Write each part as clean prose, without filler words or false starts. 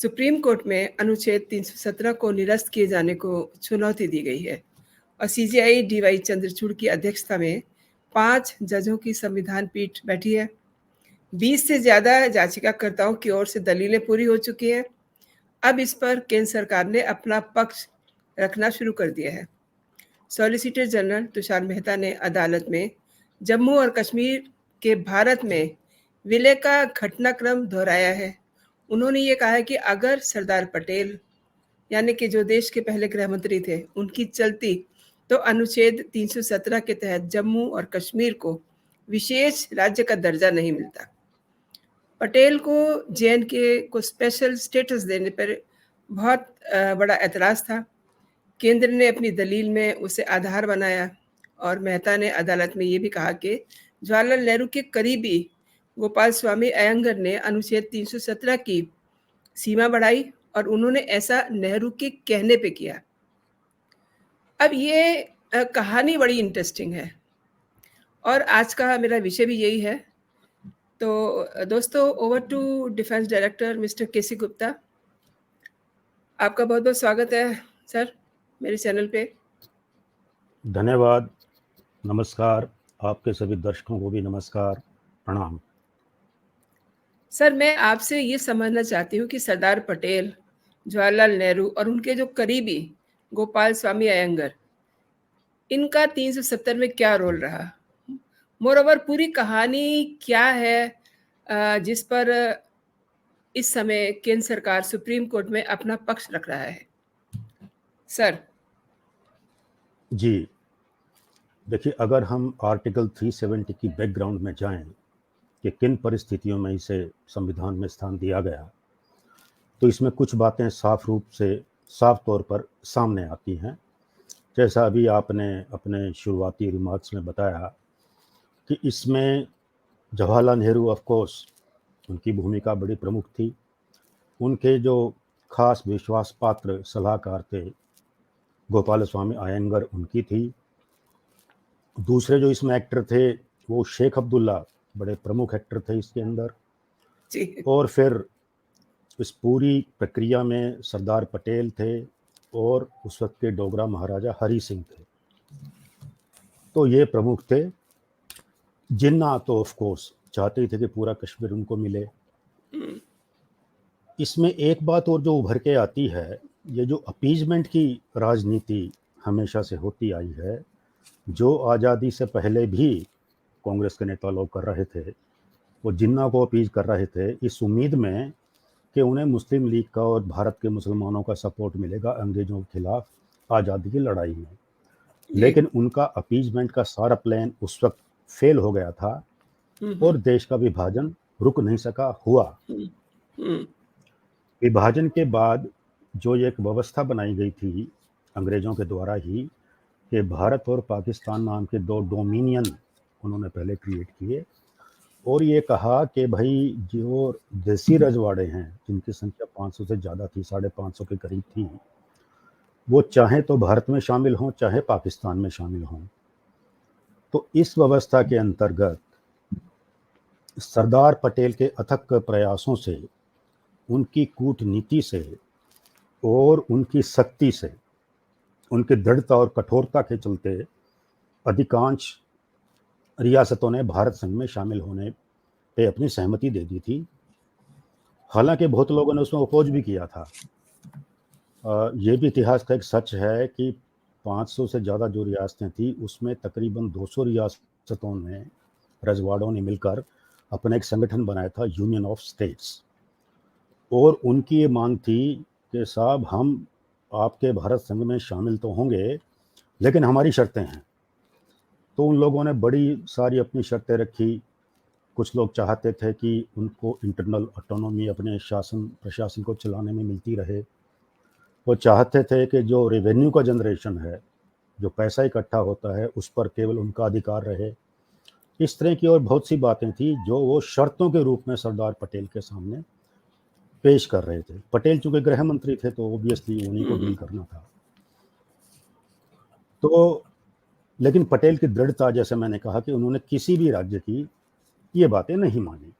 Supreme court में अनुच्छेद 317 को निरस्त किए जाने को चुनौती दी गई है और सीजेआई डीवाई चंद्रचूड़ की अध्यक्षता में 5 जजों की संविधान पीठ बैठी है। 20 से ज्यादा याचिकाकर्ताओं की ओर से दलीलें पूरी हो चुकी हैं। अब इस पर केंद्र सरकार ने अपना पक्ष रखना शुरू कर दिया है। सॉलिसिटर जनरल तुषार मेहता ने अदालत में जम्मू और कश्मीर के भारत में विलय का घटनाक्रम दोहराया है। उन्होंने ये कहा है कि अगर सरदार पटेल यानी कि जो देश के पहले गृह मंत्री थे उनकी चलती तो अनुच्छेद 317 के तहत जम्मू और कश्मीर को विशेष राज्य का दर्जा नहीं मिलता। पटेल को जेएनके को स्पेशल स्टेटस देने पर बहुत बड़ा ऐतराज था। केंद्र ने अपनी दलील में उसे आधार बनाया और मेहता ने अदालत में ये भी कहा कि जवाहरलाल नेहरू के करीबी गोपाल स्वामी अयंगर ने अनुच्छेद 317 की सीमा बढ़ाई और उन्होंने ऐसा नेहरू के कहने पे किया। अब ये कहानी बड़ी इंटरेस्टिंग है और आज का मेरा विषय भी यही है। तो दोस्तों, over to defence director mister केसी गुप्ता। आपका बहुत बहुत स्वागत है सर मेरे चैनल पे। धन्यवाद। नमस्कार। आपके सभी दर्शकों को भी नमस्कार, प्रणाम। सर, मैं आपसे ये समझना चाहती हूँ कि सरदार पटेल, जवाहरलाल नेहरू और उनके जो करीबी गोपाल स्वामी अयंगर, इनका 370 में क्या रोल रहा? मोरओवर पूरी कहानी क्या है जिस पर इस समय केंद्र सरकार सुप्रीम कोर्ट में अपना पक्ष रख रहा है? सर जी देखिए, अगर हम आर्टिकल 370 की बैकग्राउंड में जाएं कि किन परिस्थितियों में इसे संविधान में स्थान दिया गया, तो इसमें कुछ बातें साफ तौर पर सामने आती हैं। जैसा अभी आपने अपने शुरुआती रिमार्क्स में बताया कि इसमें जवाहरलाल नेहरू ऑफ कोर्स उनकी भूमिका बड़ी प्रमुख थी। उनके जो खास विश्वास पात्र सलाहकार थे गोपाल स्वामी अयंगर, उनकी थी। दूसरे जो इसमें एक्टर थे वो शेख अब्दुल्ला, बड़े प्रमुख एक्टर थे इसके अंदर। जी। और फिर इस पूरी प्रक्रिया में सरदार पटेल थे और उस वक्त के डोगरा महाराजा हरि सिंह थे। तो ये प्रमुख थे। जिन्ना तो ऑफ कोर्स चाहते थे कि पूरा कश्मीर उनको मिले। इसमें एक बात और जो उभर के आती है, ये जो अपीजमेंट की राजनीति हमेशा से होती आई है, जो आज़ादी से पहले भी कांग्रेस के नेता लोग कर रहे थे, वो जिन्ना को अपीज कर रहे थे इस उम्मीद में कि उन्हें मुस्लिम लीग का और भारत के मुसलमानों का सपोर्ट मिलेगा अंग्रेजों के खिलाफ आज़ादी की लड़ाई में। लेकिन उनका अपीजमेंट का सारा प्लान उस वक्त फेल हो गया था और देश का विभाजन रुक नहीं सका हुआ। विभाजन के बाद जो एक व्यवस्था बनाई गई थी अंग्रेजों के द्वारा ही कि भारत और पाकिस्तान नाम के दो डोमिनियन उन्होंने पहले क्रिएट किए और ये कहा कि भाई जो देसी रजवाड़े हैं जिनकी संख्या 500 से ज़्यादा थी, 550 के करीब थी, वो चाहे तो भारत में शामिल हों चाहे पाकिस्तान में शामिल हों। तो इस व्यवस्था के अंतर्गत सरदार पटेल के अथक प्रयासों से, उनकी कूटनीति से और उनकी सख्ती से, उनकी दृढ़ता और कठोरता के चलते अधिकांश रियासतों ने भारत संघ में शामिल होने पे अपनी सहमति दे दी थी। हालांकि बहुत लोगों ने उसमें अपोज भी किया था। ये भी इतिहास का एक सच है कि 500 से ज़्यादा जो रियासतें थी उसमें तकरीबन 200 रियासतों ने, रजवाड़ों ने मिलकर अपना एक संगठन बनाया था, यूनियन ऑफ स्टेट्स। और उनकी ये मांग थी कि साहब हम आपके भारत संघ में शामिल तो होंगे लेकिन हमारी शर्तें हैं। तो उन लोगों ने बड़ी सारी अपनी शर्तें रखी। कुछ लोग चाहते थे कि उनको इंटरनल ऑटोनॉमी अपने शासन प्रशासन को चलाने में मिलती रहे। वो चाहते थे कि जो रेवेन्यू का जनरेशन है, जो पैसा इकट्ठा होता है, उस पर केवल उनका अधिकार रहे। इस तरह की और बहुत सी बातें थी जो वो शर्तों के रूप में सरदार पटेल के सामने पेश कर रहे थे। पटेल चूंकि गृह मंत्री थे तो ऑब्वियसली उन्हीं को डील करना था। तो लेकिन पटेल की दृढ़ता, जैसे मैंने कहा कि उन्होंने किसी भी राज्य की ये बातें नहीं मानी।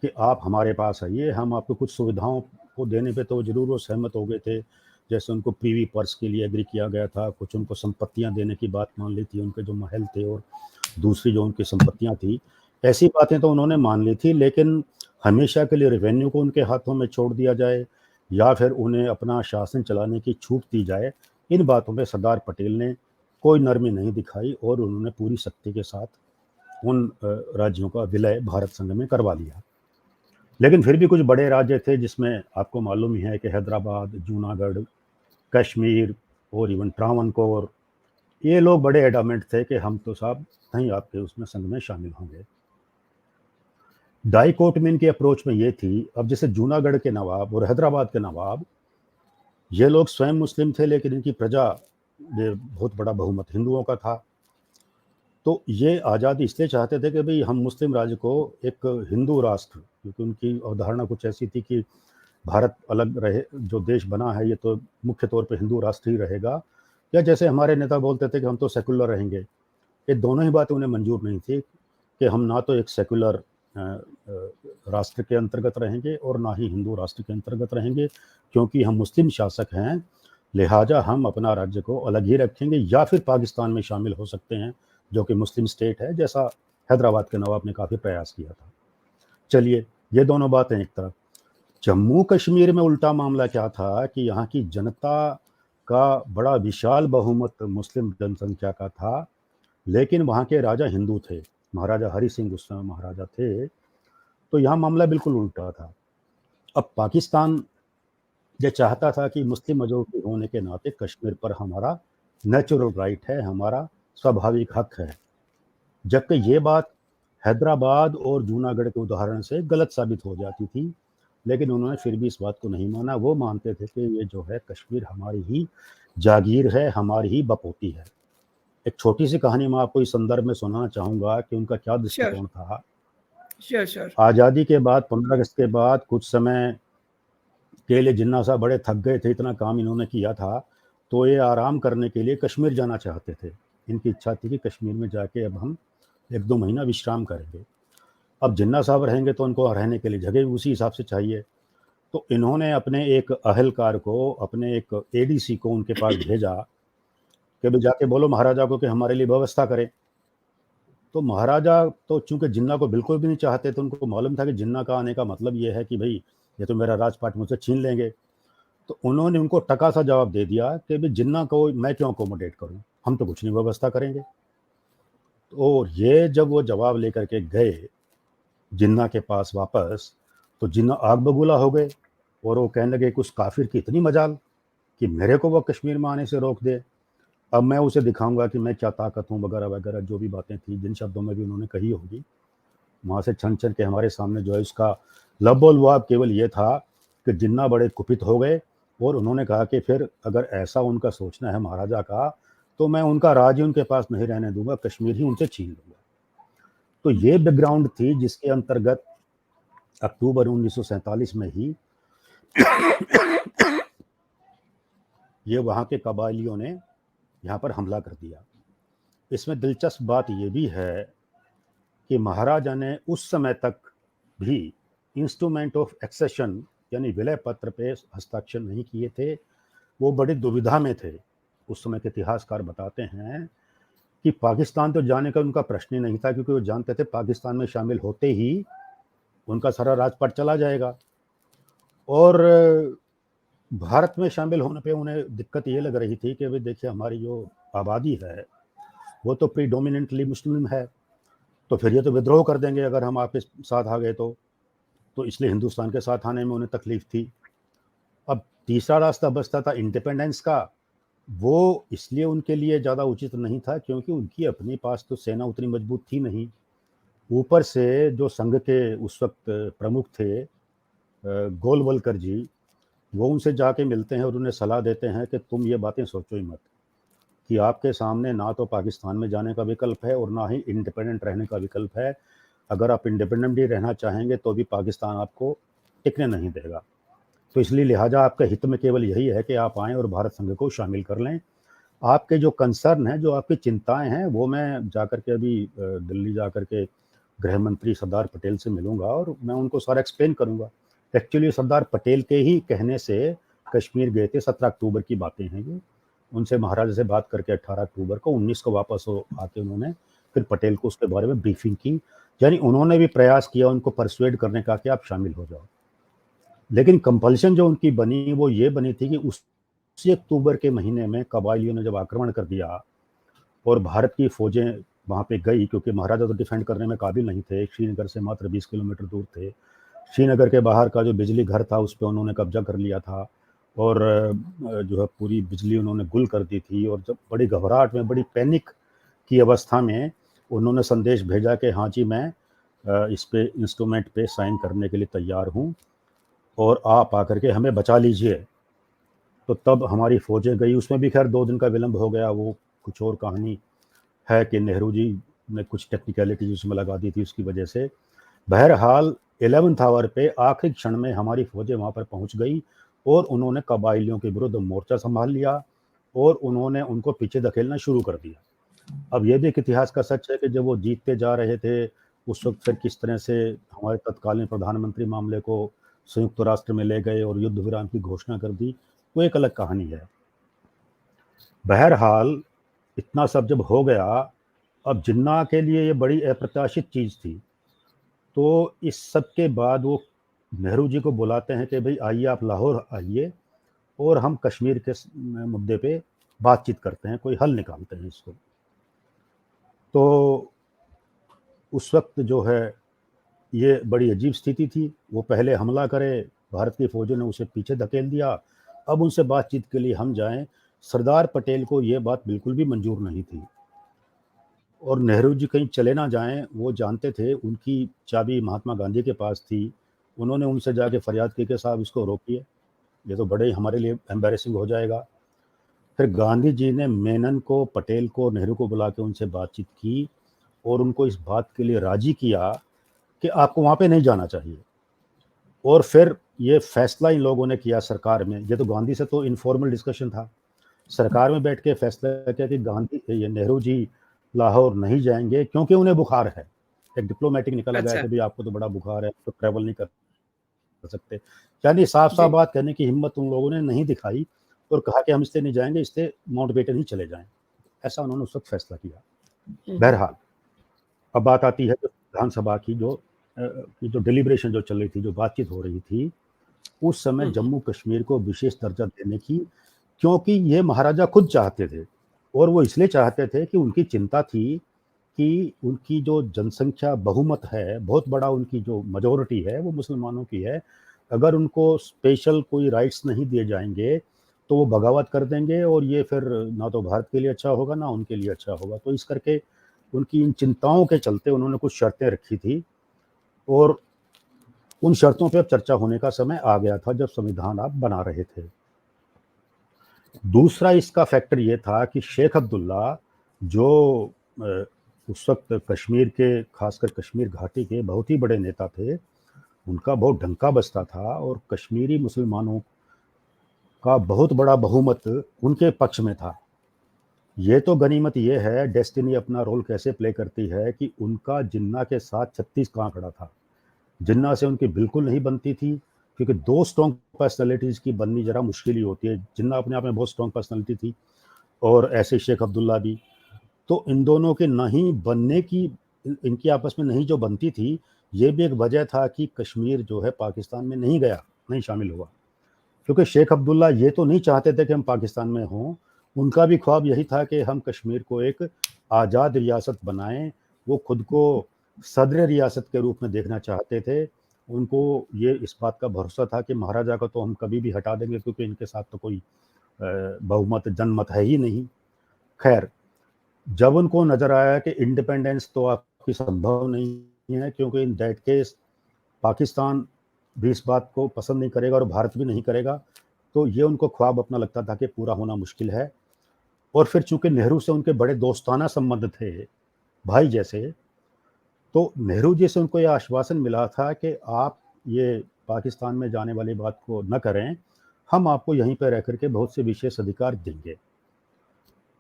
कि आप हमारे पास आइए, हम आपको कुछ सुविधाओं को देने पे तो ज़रूर वो सहमत हो गए थे। जैसे उनको प्रीवी पर्स के लिए एग्री किया गया था, कुछ उनको संपत्तियाँ देने की बात मान ली थी, उनके जो महल थे और दूसरी जो उनकी संपत्तियाँ थी, ऐसी बातें तो उन्होंने मान ली थी, लेकिन हमेशा के लिए रेवेन्यू को उनके हाथों में छोड़ दिया जाए या फिर उन्हें अपना शासन चलाने की छूट दी जाए, इन बातों पे सरदार पटेल ने कोई नरमी नहीं दिखाई और उन्होंने पूरी सख्ती के साथ उन राज्यों का विलय भारत संघ में करवा लिया। लेकिन फिर भी कुछ बड़े राज्य थे जिसमें आपको मालूम ही है कि हैदराबाद, जूनागढ़, कश्मीर और इवन ट्रावनकोर, ये लोग बड़े एडामेंट थे कि हम तो साहब नहीं आपके उसमें संघ में शामिल होंगे। डाइकोट में इनकी अप्रोच में ये थी, अब जैसे जूनागढ़ के नवाब और हैदराबाद के नवाब, ये लोग स्वयं मुस्लिम थे लेकिन इनकी प्रजा में बहुत बड़ा बहुमत हिंदुओं का था। तो ये आज़ादी इसलिए चाहते थे कि भाई हम मुस्लिम राज्य को एक हिंदू राष्ट्र, क्योंकि उनकी अवधारणा कुछ ऐसी थी कि भारत अलग रहे, जो देश बना है ये तो मुख्य तौर पे हिंदू राष्ट्र ही रहेगा, या जैसे हमारे नेता बोलते थे कि हम तो सेकुलर रहेंगे। ये दोनों ही बातें उन्हें मंजूर नहीं थी कि हम ना तो एक सेकुलर राष्ट्र के अंतर्गत रहेंगे और ना ही हिंदू राष्ट्र के अंतर्गत रहेंगे, क्योंकि हम मुस्लिम शासक हैं, लिहाजा हम अपना राज्य को अलग ही रखेंगे या फिर पाकिस्तान में शामिल हो सकते हैं जो कि मुस्लिम स्टेट है, जैसा हैदराबाद के नवाब ने काफ़ी प्रयास किया था। चलिए, ये दोनों बातें एक तरफ। जम्मू कश्मीर में उल्टा मामला क्या था कि यहाँ की जनता का बड़ा विशाल बहुमत मुस्लिम जनसंख्या का था, लेकिन वहाँ के राजा हिंदू थे। महाराजा हरि सिंह उस समय महाराजा थे, तो यहाँ मामला बिल्कुल उल्टा था। अब पाकिस्तान ये चाहता था कि मुस्लिम मेजॉरिटी होने के नाते कश्मीर पर हमारा नेचुरल राइट है, हमारा स्वाभाविक हक है, जबकि ये बात हैदराबाद और जूनागढ़ के उदाहरण से गलत साबित हो जाती थी। लेकिन उन्होंने फिर भी इस बात को नहीं माना। वो मानते थे कि ये जो है कश्मीर हमारी ही जागीर है, हमारी ही बपोती है। एक छोटी सी कहानी मैं आपको इस संदर्भ में सुनाना चाहूँगा कि उनका क्या श्योर, दृष्टिकोण था। श्योर। आज़ादी के बाद 15 अगस्त के बाद कुछ समय के लिए जिन्ना साहब बड़े थक गए थे, इतना काम इन्होंने किया था, तो ये आराम करने के लिए कश्मीर जाना चाहते थे। इनकी इच्छा थी कि कश्मीर में जाके अब हम 1-2 महीना विश्राम करेंगे। अब जिन्ना साहब रहेंगे तो उनको रहने के लिए जगह भी उसी हिसाब से चाहिए। तो इन्होंने अपने एक अहलकार को, अपने एक एडीसी को उनके पास भेजा कि भाई जाके बोलो महाराजा को कि हमारे लिए व्यवस्था करें। तो महाराजा तो चूँकि जिन्ना को बिल्कुल भी नहीं चाहते थे, उनको मालूम था कि जिन्ना का आने का मतलब ये है कि भई ये तो मेरा राजपाट मुझसे छीन लेंगे। तो उन्होंने उनको टका सा जवाब दे दिया कि भई जिन्ना को मैं क्यों अकोमोडेट करूँ? हम तो कुछ नहीं व्यवस्था करेंगे। और ये जब वो जवाब लेकर के गए जिन्ना के पास वापस, तो जिन्ना आग बबूला हो गए और वो कहने लगे कि उस काफ़िर की इतनी मजाल कि मेरे को वो कश्मीर में आने से रोक दे। अब मैं उसे दिखाऊँगा कि मैं क्या ताकत हूँ, वगैरह-वगैरह जो भी बातें थी, जिन शब्दों में भी उन्होंने कही होगी। वहाँ से छन-छन के हमारे सामने जो है उसका लबो-लुआब केवल ये था कि जिन्ना बड़े कुपित हो गए और उन्होंने कहा कि फिर अगर ऐसा उनका सोचना है महाराजा का, तो मैं उनका राज ही उनके पास नहीं रहने दूँगा, कश्मीर ही उनसे छीन लूँगा। तो ये बैकग्राउंड थी जिसके अंतर्गत अक्टूबर 1947 में ही ये वहाँ के कबायलियों ने यहाँ पर हमला कर दिया। इसमें दिलचस्प बात ये भी है कि महाराजा ने उस समय तक भी इंस्ट्रूमेंट ऑफ एक्सेशन यानी विलय पत्र पे हस्ताक्षर नहीं किए थे। वो बड़ी दुविधा में थे। उस समय के इतिहासकार बताते हैं कि पाकिस्तान तो जाने का उनका प्रश्न ही नहीं था, क्योंकि वो जानते थे पाकिस्तान में शामिल होते ही उनका सारा राजपाट चला जाएगा। और भारत में शामिल होने पे उन्हें दिक्कत ये लग रही थी कि भाई देखिए हमारी जो आबादी है वो तो प्रीडोमिनेंटली मुस्लिम है, तो फिर ये तो विद्रोह कर देंगे अगर हम आपके साथ आ गए तो इसलिए हिंदुस्तान के साथ आने में उन्हें तकलीफ थी। अब तीसरा रास्ता बचता था इंडिपेंडेंस का। वो इसलिए उनके लिए ज़्यादा उचित नहीं था क्योंकि उनकी अपने पास तो सेना उतनी मजबूत थी नहीं। ऊपर से जो संघ के उस वक्त प्रमुख थे गोलवलकर जी, वो उनसे जाके मिलते हैं और उन्हें सलाह देते हैं कि तुम ये बातें सोचो ही मत कि आपके सामने ना तो पाकिस्तान में जाने का विकल्प है और ना ही इंडिपेंडेंट रहने का विकल्प है। अगर आप इंडिपेंडेंट ही रहना चाहेंगे तो भी पाकिस्तान आपको टिकने नहीं देगा। तो इसलिए लिहाजा आपके हित में केवल यही है कि आप आएँ और भारत संघ को शामिल कर लें। आपके जो कंसर्न हैं, जो आपकी चिंताएँ हैं, वो मैं जाकर के अभी दिल्ली जाकर के गृह मंत्री सरदार पटेल से मिलूंगा और मैं उनको सारा एक्सप्लेन करूंगा। एक्चुअली सरदार पटेल के ही कहने से कश्मीर गए थे, 17 अक्टूबर की बातें हैं ये। उनसे महाराजा से बात करके 18 अक्टूबर को, 19 को वापस आके उन्होंने फिर पटेल को उसके बारे में ब्रीफिंग की। यानी उन्होंने भी प्रयास किया उनको परसुएड करने का कि आप शामिल हो जाओ। लेकिन कंपल्शन जो उनकी बनी वो ये बनी थी कि उसी अक्टूबर के महीने में कबायलियों ने जब आक्रमण कर दिया और भारत की फौजें वहाँ पे गई, क्योंकि महाराजा तो डिफेंड करने में काबिल नहीं थे, श्रीनगर से मात्र 20 किलोमीटर दूर थे। श्रीनगर के बाहर का जो बिजली घर था उस पर उन्होंने कब्जा कर लिया था और जो है पूरी बिजली उन्होंने गुल कर दी थी। और जब बड़ी घबराहट में, बड़ी पैनिक की अवस्था में उन्होंने संदेश भेजा कि हाँ जी मैं इस पे इंस्ट्रूमेंट पे साइन करने के लिए तैयार हूँ और आप आकर के हमें बचा लीजिए। तो तब हमारी फौजें गई। उसमें भी खैर 2 दिन का विलंब हो गया, वो कुछ और कहानी है कि नेहरू जी ने कुछ टेक्निकलिटीज उसमें लगा दी थी उसकी वजह से। बहरहाल 11th आवर पे आखिरी क्षण में हमारी फौजें वहाँ पर पहुँच गई और उन्होंने कबायलियों के विरुद्ध मोर्चा संभाल लिया और उन्होंने उनको पीछे धकेलना शुरू कर दिया। अब ये भी एक इतिहास का सच है कि जब वो जीतते जा रहे थे उस वक्त फिर किस तरह से हमारे तत्कालीन प्रधानमंत्री मामले को संयुक्त राष्ट्र में ले गए और युद्ध विराम की घोषणा कर दी, वो एक अलग कहानी है। बहरहाल इतना सब जब हो गया, अब जिन्ना के लिए ये बड़ी अप्रत्याशित चीज़ थी। तो इस सब के बाद वो नेहरू जी को बुलाते हैं कि भाई आइए आप लाहौर आइए और हम कश्मीर के मुद्दे पे बातचीत करते हैं, कोई हल निकालते हैं इसको। तो उस वक्त जो है ये बड़ी अजीब स्थिति थी। वो पहले हमला करे, भारत की फौजों ने उसे पीछे धकेल दिया, अब उनसे बातचीत के लिए हम जाएं। सरदार पटेल को ये बात बिल्कुल भी मंजूर नहीं थी और नेहरू जी कहीं चले ना जाएं, वो जानते थे। उनकी चाबी महात्मा गांधी के पास थी। उन्होंने उनसे जाके फरियाद की कि साहब इसको रोकिए, ये तो बड़े हमारे लिए एम्बेरसिंग हो जाएगा। फिर गांधी जी ने मेनन को, पटेल को, नेहरू को बुला के उनसे बातचीत की और उनको इस बात के लिए राजी किया कि आपको वहाँ पे नहीं जाना चाहिए। और फिर ये फैसला इन लोगों ने किया सरकार में। ये तो गांधी से तो इनफॉर्मल डिस्कशन था, सरकार में बैठ के फैसला किया कि ये नेहरू जी लाहौर नहीं जाएंगे क्योंकि उन्हें बुखार है। एक डिप्लोमेटिक निकला गया अच्छा। कि भाई आपको तो बड़ा बुखार है, तो ट्रैवल नहीं कर सकते। यानी साफ साफ जी। बात करने की हिम्मत उन लोगों ने नहीं दिखाई और कहा कि हम इससे नहीं जाएंगे, इससे माउंटबेटन ही चले जाएं। ऐसा उन्होंने उस वक्त फैसला किया। बहरहाल अब बात आती है जो विधानसभा की जो डिलिब्रेशन जो चल रही थी, जो बातचीत हो रही थी, उस समय जम्मू कश्मीर को विशेष दर्जा देने की, क्योंकि ये महाराजा खुद चाहते थे और वो इसलिए चाहते थे कि उनकी चिंता थी कि उनकी जो जनसंख्या बहुमत है, बहुत बड़ा उनकी जो मेजॉरिटी है वो मुसलमानों की है। अगर उनको स्पेशल कोई राइट्स नहीं दिए जाएंगे तो वो बगावत कर देंगे और ये फिर ना तो भारत के लिए अच्छा होगा ना उनके लिए अच्छा होगा। तो इस करके उनकी इन चिंताओं के चलते उन्होंने कुछ शर्तें रखी थी और उन शर्तों पे अब चर्चा होने का समय आ गया था जब संविधान आप बना रहे थे। दूसरा इसका फैक्टर ये था कि शेख अब्दुल्ला जो उस वक्त कश्मीर के, खासकर कश्मीर घाटी के बहुत ही बड़े नेता थे, उनका बहुत डंका बजता था और कश्मीरी मुसलमानों का बहुत बड़ा बहुमत उनके पक्ष में था। ये तो गनीमत ये है, डेस्टिनी अपना रोल कैसे प्ले करती है कि उनका जिन्ना के साथ 36 का आंकड़ा था। जिन्ना से उनकी बिल्कुल नहीं बनती थी, क्योंकि 2 स्ट्रॉन्ग पर्सनैलिटीज़ की बननी ज़रा मुश्किल ही होती है। जिन्ना अपने आप में बहुत स्ट्रॉन्ग पर्सनैलिटी थी और ऐसे शेख अब्दुल्ला भी। तो इन दोनों के नहीं बनने की, इनकी आपस में नहीं जो बनती थी, ये भी एक वजह था कि कश्मीर जो है पाकिस्तान में नहीं गया, नहीं शामिल हुआ। क्योंकि शेख अब्दुल्ला ये तो नहीं चाहते थे कि हम पाकिस्तान में हों, उनका भी ख्वाब यही था कि हम कश्मीर को एक आज़ाद रियासत बनाएं। वो खुद को सदर रियासत के रूप में देखना चाहते थे। उनको ये इस बात का भरोसा था कि महाराजा को तो हम कभी भी हटा देंगे क्योंकि इनके साथ तो कोई बहुमत, जनमत है ही नहीं। खैर, जब उनको नज़र आया कि इंडिपेंडेंस तो आपकी संभव नहीं है, क्योंकि इन दैट केस पाकिस्तान भी इस बात को पसंद नहीं करेगा और भारत भी नहीं करेगा, तो ये उनको ख्वाब अपना लगता था कि पूरा होना मुश्किल है। और फिर चूंकि नेहरू से उनके बड़े दोस्ताना संबंध थे, भाई जैसे, तो नेहरू जी से उनको यह आश्वासन मिला था कि आप ये पाकिस्तान में जाने वाली बात को न करें, हम आपको यहीं पर रह करके बहुत से विशेष अधिकार देंगे।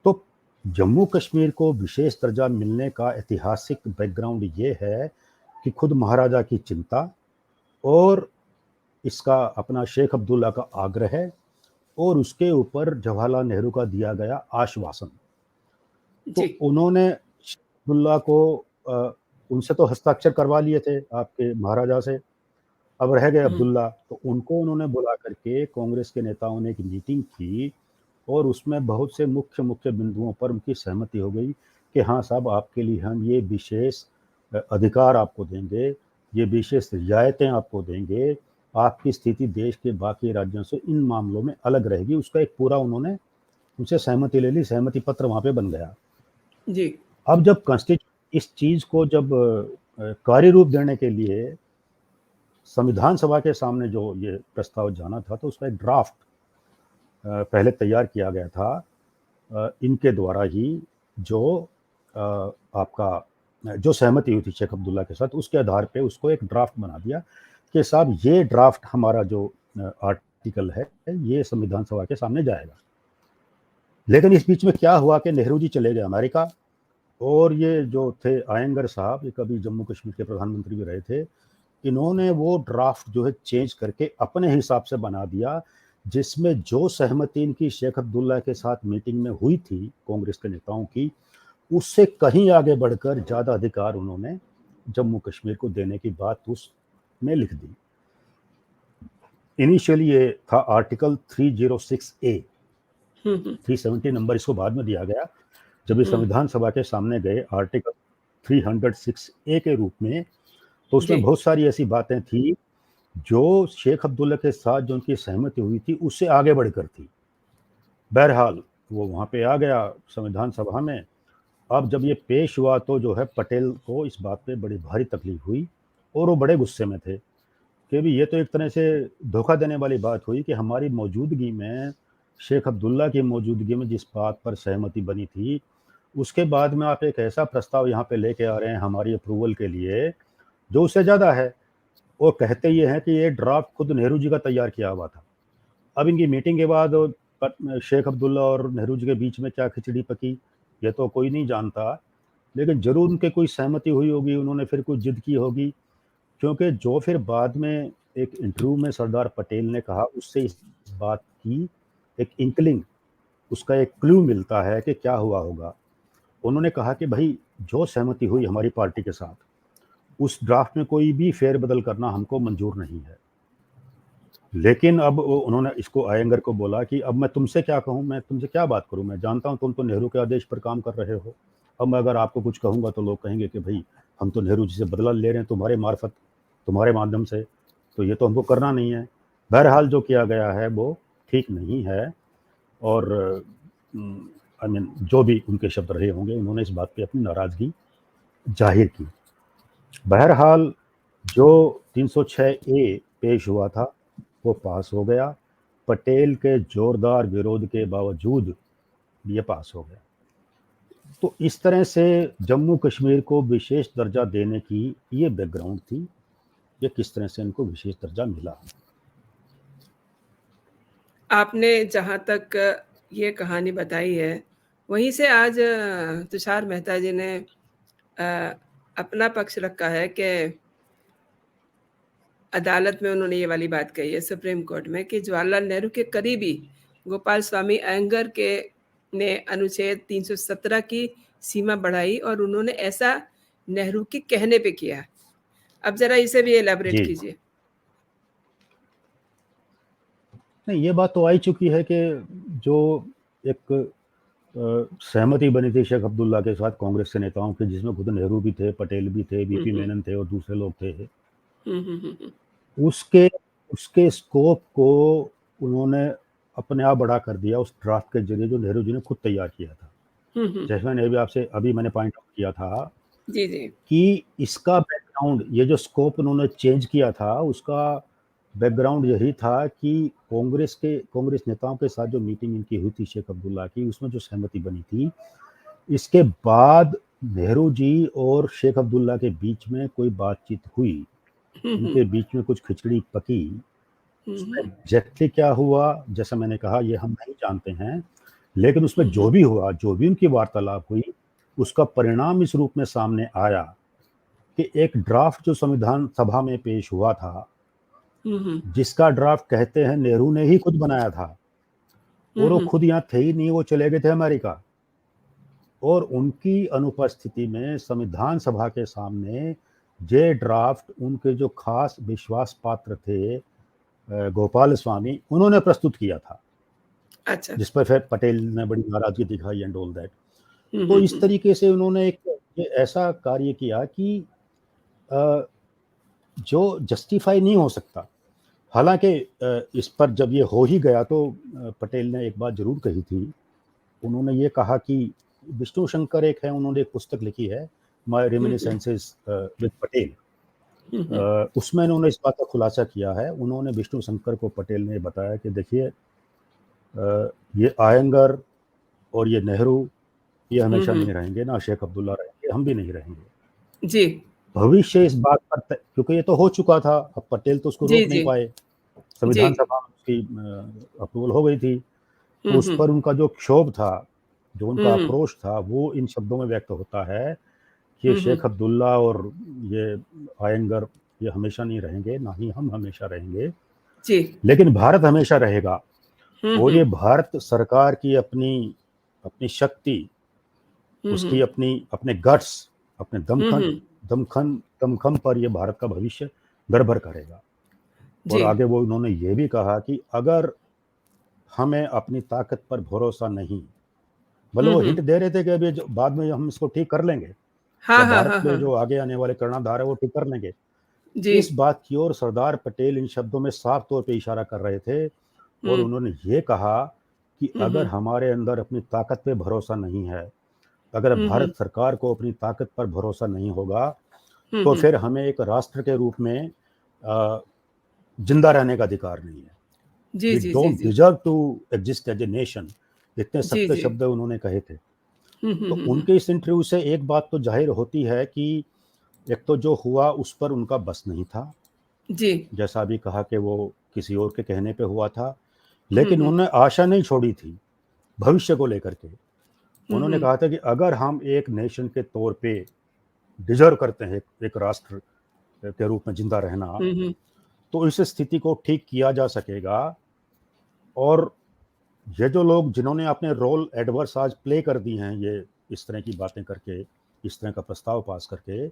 तो जम्मू कश्मीर को विशेष दर्जा मिलने का ऐतिहासिक बैकग्राउंड ये है कि खुद महाराजा की चिंता और इसका अपना शेख अब्दुल्ला का आग्रह है और उसके ऊपर जवाहरलाल नेहरू का दिया गया आश्वासन। तो जी। उन्होंने शेख अब्दुल्ला को उनसे तो हस्ताक्षर करवा लिए थे आपके महाराजा से, अब रह गए हुँ, अब्दुल्ला, तो उनको उन्होंने बुला करके कांग्रेस के नेताओं ने एक मीटिंग की और उसमें बहुत से मुख्य बिंदुओं पर उनकी सहमति हो गई कि हाँ साहब, आपके लिए हम ये विशेष अधिकार आपको देंगे, ये विशेष रियायतें आपको देंगे, आपकी स्थिति देश के बाकी राज्यों से इन मामलों में अलग रहेगी। उसका एक पूरा उन्होंने उनसे सहमति ले ली, सहमति पत्र वहाँ पे बन गया। जी। अब जब कॉन्स्टिट्यूशन इस चीज़ को जब कार्य रूप देने के लिए संविधान सभा के सामने जो ये प्रस्ताव जाना था, तो उसका एक ड्राफ्ट पहले तैयार किया गया था इनके द्वारा ही, जो आपका जो सहमति हुई थी शेख अब्दुल्ला के साथ, उसके आधार पे उसको एक ड्राफ्ट बना दिया कि साहब ये ड्राफ्ट हमारा जो आर्टिकल है ये संविधान सभा के सामने जाएगा। लेकिन इस बीच में क्या हुआ कि नेहरू जी चले गए अमेरिका और ये जो थे आयंगर साहब, ये कभी जम्मू कश्मीर के प्रधानमंत्री भी रहे थे, इन्होंने वो ड्राफ्ट जो है चेंज करके अपने हिसाब से बना दिया, जिसमें जो सहमति इनकी शेख अब्दुल्ला के साथ मीटिंग में हुई थी कांग्रेस के नेताओं की, उससे कहीं आगे बढ़कर ज़्यादा अधिकार उन्होंने जम्मू कश्मीर को देने की बात उसमें लिख दी। इनिशियली ये था आर्टिकल 306 ए, 370 नंबर इसको बाद में दिया गया। जब ये संविधान सभा के सामने गए आर्टिकल 306 ए के रूप में, तो उसमें जी। बहुत सारी ऐसी बातें थी जो शेख अब्दुल्ला के साथ जो उनकी सहमति हुई थी उससे आगे बढ़कर थी। बहरहाल वो वहाँ पे आ गया संविधान सभा में। अब जब ये पेश हुआ तो जो है पटेल को इस बात पे बड़ी भारी तकलीफ हुई और वो बड़े गुस्से में थे कि भी ये तो एक तरह से धोखा देने वाली बात हुई कि हमारी मौजूदगी में, शेख अब्दुल्ला की मौजूदगी में जिस बात पर सहमति बनी थी, उसके बाद में आप एक ऐसा प्रस्ताव यहाँ पे लेके आ रहे हैं हमारी अप्रूवल के लिए जो उससे ज़्यादा है। और कहते ये हैं कि ये ड्राफ्ट खुद नेहरू जी का तैयार किया हुआ था। अब इनकी मीटिंग के बाद शेख अब्दुल्ला और नेहरू जी के बीच में क्या खिचड़ी पकी, ये तो कोई नहीं जानता, लेकिन ज़रूर उनके कोई सहमति हुई होगी, उन्होंने फिर कुछ जिद की होगी, क्योंकि जो फिर बाद में एक इंटरव्यू में सरदार पटेल ने कहा, उससे इस बात की एक इंकलिंग, उसका एक क्लू मिलता है कि क्या हुआ होगा। उन्होंने कहा कि भाई जो सहमति हुई हमारी पार्टी के साथ, उस ड्राफ्ट में कोई भी फेरबदल करना हमको मंजूर नहीं है। लेकिन अब उन्होंने इसको आयंगर को बोला कि अब मैं तुमसे क्या कहूँ, मैं तुमसे क्या बात करूँ, मैं जानता हूँ तुम तो नेहरू के आदेश पर काम कर रहे हो। अब मैं अगर आपको कुछ कहूँगा तो लोग कहेंगे कि भाई हम तो नेहरू जी से बदला ले रहे हैं तुम्हारे मार्फत, तुम्हारे माध्यम से, तो ये तो हमको करना नहीं है। बहरहाल जो किया गया है वो ठीक नहीं है और आई मीन जो भी उनके शब्द रहे होंगे, उन्होंने इस बात पे अपनी नाराज़गी जाहिर की। बहरहाल जो 306 ए पेश हुआ था वो पास हो गया, पटेल के जोरदार विरोध के बावजूद ये पास हो गया। तो इस तरह से जम्मू कश्मीर को विशेष दर्जा देने की ये बैकग्राउंड थी, ये किस तरह से इनको विशेष दर्जा मिला। आपने जहाँ तक ये कहानी बताई है, वहीं से आज तुषार मेहता जी ने अपना पक्ष रखा है कि अदालत में उन्होंने ये वाली बात कही है सुप्रीम कोर्ट में कि जवाहरलाल नेहरू के करीबी गोपाल स्वामी अयंगर के ने अनुच्छेद 317 की सीमा बढ़ाई और उन्होंने ऐसा नेहरू के कहने पे किया। अब ज़रा इसे भी एलैबोरेट जी, कीजिए। नहीं ये बात तो आ ही चुकी है कि जो एक सहमति बनी थी शेख अब्दुल्ला के साथ कांग्रेस के नेताओं की, जिसमें खुद नेहरू भी थे, पटेल भी थे, हुँ, वीपी हुँ। मेनन थे और दूसरे लोग थे। हुँ, हुँ, हुँ, हुँ। उसके उसके स्कोप को उन्होंने अपने आप बड़ा कर दिया उस ड्राफ्ट के ज़रिए जो नेहरू जी ने खुद तैयार किया था। हुँ, हुँ। जैसे मैंने अभी मैंने पॉइंट आउट किया था जी, जी। कि इसका बैकग्राउंड, ये जो स्कोप उन्होंने चेंज किया था, उसका बैकग्राउंड यही था कि कांग्रेस नेताओं के साथ जो मीटिंग इनकी हुई थी शेख अब्दुल्ला की, उसमें जो सहमति बनी थी, इसके बाद नेहरू जी और शेख अब्दुल्ला के बीच में कोई बातचीत हुई, हुँ, हुँ। उनके बीच में कुछ खिचड़ी पकी। हुँ, उसमें हुँ। एग्ज़ैक्टली क्या हुआ, जैसा मैंने कहा, ये हम नहीं जानते हैं, लेकिन उसमें हुँ, जो हुँ। भी हुआ, जो भी उनकी वार्तालाप हुई, उसका परिणाम इस रूप में सामने आया कि एक ड्राफ्ट जो संविधान सभा में पेश हुआ था, जिसका ड्राफ्ट कहते हैं नेहरू ने ही खुद बनाया था, और वो खुद यहाँ थे ही नहीं, वो चले गए थे अमेरिका, और उनकी अनुपस्थिति में संविधान सभा के सामने ये ड्राफ्ट उनके जो खास विश्वास पात्र थे गोपाल स्वामी, उन्होंने प्रस्तुत किया था, अच्छा। जिस पर फिर पटेल ने बड़ी नाराजगी दिखाई एंड ऑल दैट। तो इस तरीके से उन्होंने एक ये ऐसा कार्य किया कि जो जस्टिफाई नहीं हो सकता। हालांकि इस पर जब ये हो ही गया तो पटेल ने एक बात जरूर कही थी। उन्होंने ये कहा कि विष्णु शंकर एक है, उन्होंने एक पुस्तक लिखी है माय रेमिनिसेंसेस विद पटेल, उसमें उन्होंने इस बात का खुलासा किया है। उन्होंने विष्णु शंकर को पटेल ने बताया कि देखिए ये आयंगर और ये नेहरू ये हमेशा नहीं रहेंगे, ना शेख अब्दुल्ला रहेंगे, हम भी नहीं रहेंगे जी। भविष्य इस बात पर, क्योंकि ये तो हो चुका था, अब पटेल तो उसको जी रोक नहीं जी पाए, संविधान सभा में उसकी अप्रूवल हो गई थी, तो उस पर उनका जो क्षोभ था, जो उनका आक्रोश था, वो इन शब्दों में व्यक्त होता है कि शेख अब्दुल्ला और ये आयंगर ये हमेशा नहीं रहेंगे, ना ही हम हमेशा रहेंगे, जी। लेकिन भारत हमेशा रहेगा। और ये भारत सरकार की अपनी अपनी शक्ति, उसकी अपने गट्स, अपने दमखम पर ये भारत का भविष्य निर्भर करेगा। और आगे वो उन्होंने ये भी कहा कि अगर हमें अपनी ताकत पर भरोसा नहीं, मतलब वो हिंट दे रहे थे कि अभी बाद में हम इसको ठीक कर लेंगे, हाँ या हाँ भारत हाँ में हाँ जो आगे आने वाले कर्णधार है वो ठीक कर लेंगे। जी। इस बात की ओर सरदार पटेल इन शब्दों में साफ तौर पे इशारा कर रहे थे, और उन्होंने ये कहा कि अगर हमारे अंदर अपनी ताकत पे भरोसा नहीं है, अगर भारत सरकार को अपनी ताकत पर भरोसा नहीं होगा, तो फिर हमें एक राष्ट्र के रूप में जिंदा रहने का अधिकार नहीं है। जी we ji ji don't ji deserve to exist as a nation. इतने जी सख्त जी शब्द उन्होंने कहे थे। तो उनके इस इंटरव्यू से एक बात तो जाहिर होती है कि एक तो जो हुआ उस पर उनका बस नहीं था, जी जैसा अभी कहा कि वो किसी और के कहने पे हुआ था, लेकिन उन्होंने आशा नहीं छोड़ी थी भविष्य को लेकर के। उन्होंने कहा था कि अगर हम एक नेशन के तौर पे डिजर्व करते हैं एक राष्ट्र के रूप में जिंदा रहना, तो इस स्थिति को ठीक किया जा सकेगा। और ये जो लोग जिन्होंने अपने रोल एडवर्स आज प्ले कर दी हैं, ये इस तरह की बातें करके, इस तरह का प्रस्ताव पास करके,